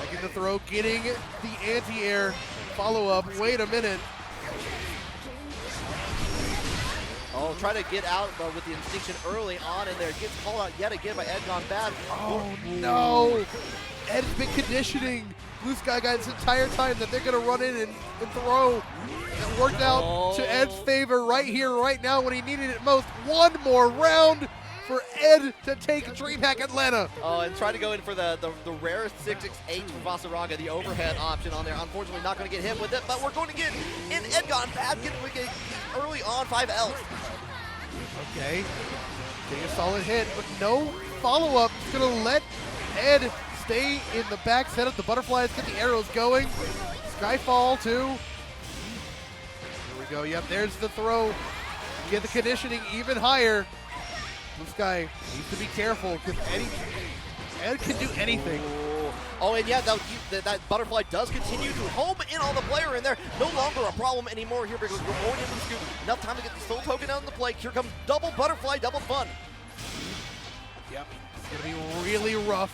Taking the throw, getting the anti-air follow-up. Wait a minute. Oh, try to get out with the instinction early on in there. Gets called out yet again by EdGoneBad. Oh no! Ed's been conditioning Blue Sky Guy this entire time that they're going to run in and throw. It worked out to Ed's favor right here, right now when he needed it most. One more round for Ed to take DreamHack Atlanta. Oh, and try to go in for the rarest 6x8 for Vasaraga, the overhead option on there. Unfortunately, not going to get hit with it, but we're going to get in EdGoneBad, getting early on 5L. Okay, getting a solid hit, but no follow-up. It's going to let Ed stay in the back, set up the butterflies, get the arrows going. Skyfall too. Here we go. Yep, there's the throw. Get the conditioning even higher. Blue Sky needs to be careful because Ed can do anything. Oh, and yeah, that butterfly does continue to home in on the player in there. No longer a problem anymore here because we're going into the scoop. Enough time to get the Soul Token out on the play. Here comes double butterfly, double fun. Yep, it's going to be really rough.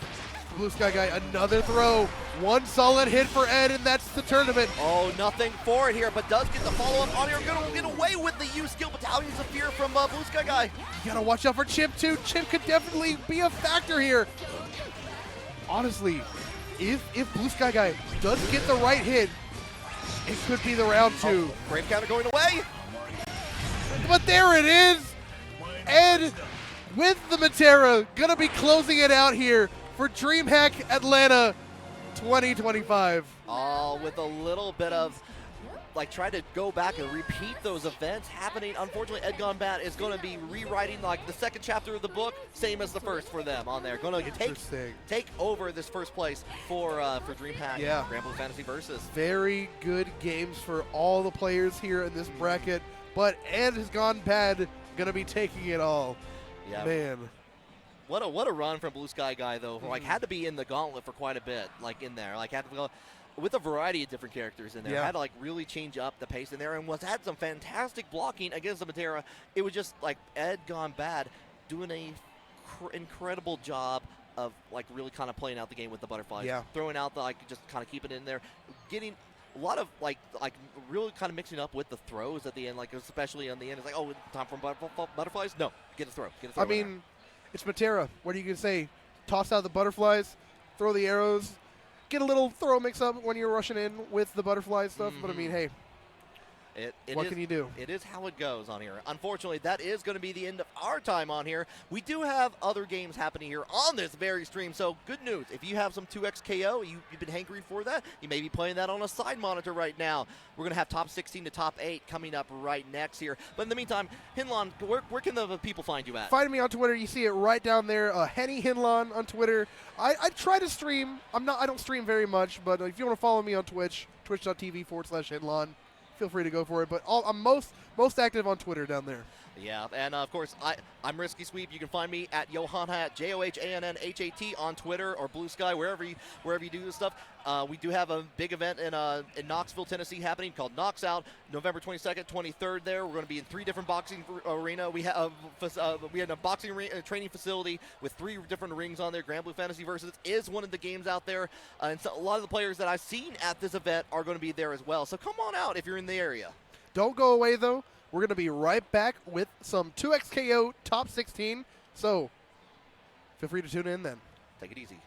Blue Sky Guy, another throw. One solid hit for Ed, and that's the tournament. Oh, nothing for it here, but does get the follow-up on here. Going to get away with the U skill Battalions of Fear from Blue Sky Guy. You got to watch out for Chimp, too. Chimp could definitely be a factor here. Honestly, if Blue Sky Guy does get the right hit, it could be the round 2. Brave counter going away. But there it is. Ed with the Matera, going to be closing it out here for DreamHack Atlanta 2025. Oh, with a little bit of, like, try to go back and repeat those events happening. Unfortunately, EdGoneBad is going to be rewriting, like, the second chapter of the book, same as the first for them on there. Going to take over this first place for DreamHack. Yeah. Granblue Fantasy Versus. Very good games for all the players here in this bracket, but Ed has gone bad. Going to be taking it all. Yeah. Man. What a run from Blue Sky Guy though. Like, had to be in the gauntlet for quite a bit, like in there. Like, had to go with a variety of different characters in there. Yeah. Had to like really change up the pace in there, and had some fantastic blocking against the Matera. It was just like EdGoneBad doing a incredible job of like really kind of playing out the game with the butterflies. Yeah. Throwing out the, like, just kind of keeping it in there, getting a lot of like really kind of mixing up with the throws at the end, like especially on the end. It's like, oh, time for butterflies? No, get a throw. Get a throw. I mean, it's Matera. What are you going to say? Toss out the butterflies, throw the arrows, get a little throw mix-up when you're rushing in with the butterfly stuff. But, I mean, hey, what can you do? It is how it goes on here. Unfortunately, that is going to be the end of our time on here. We do have other games happening here on this very stream, so good news. If you have some 2x KO, you've been hankering for that, you may be playing that on a side monitor right now. We're going to have top 16 to top 8 coming up right next here. But in the meantime, Hinlon, where can the people find you at? Find me on Twitter. You see it right down there. Henny Hinlon on Twitter. I try to stream. I don't stream very much, but if you want to follow me on Twitch, twitch.tv/Hinlon. Feel free to go for it, but I'm most active on Twitter down there. Yeah, and of course, I'm Risky Sweep. You can find me at Johannhat, JoHannHat on Twitter or Blue Sky, wherever you do this stuff. We do have a big event in Knoxville, Tennessee happening called Knocks Out, November 22nd, 23rd there. We're going to be in 3 different boxing arena. We have a boxing training facility with 3 different rings on there. Granblue Fantasy Versus is one of the games out there, and so a lot of the players that I've seen at this event are going to be there as well. So come on out if you're in the area. Don't go away, though. We're going to be right back with some 2XKO Top 16. So feel free to tune in then. Take it easy.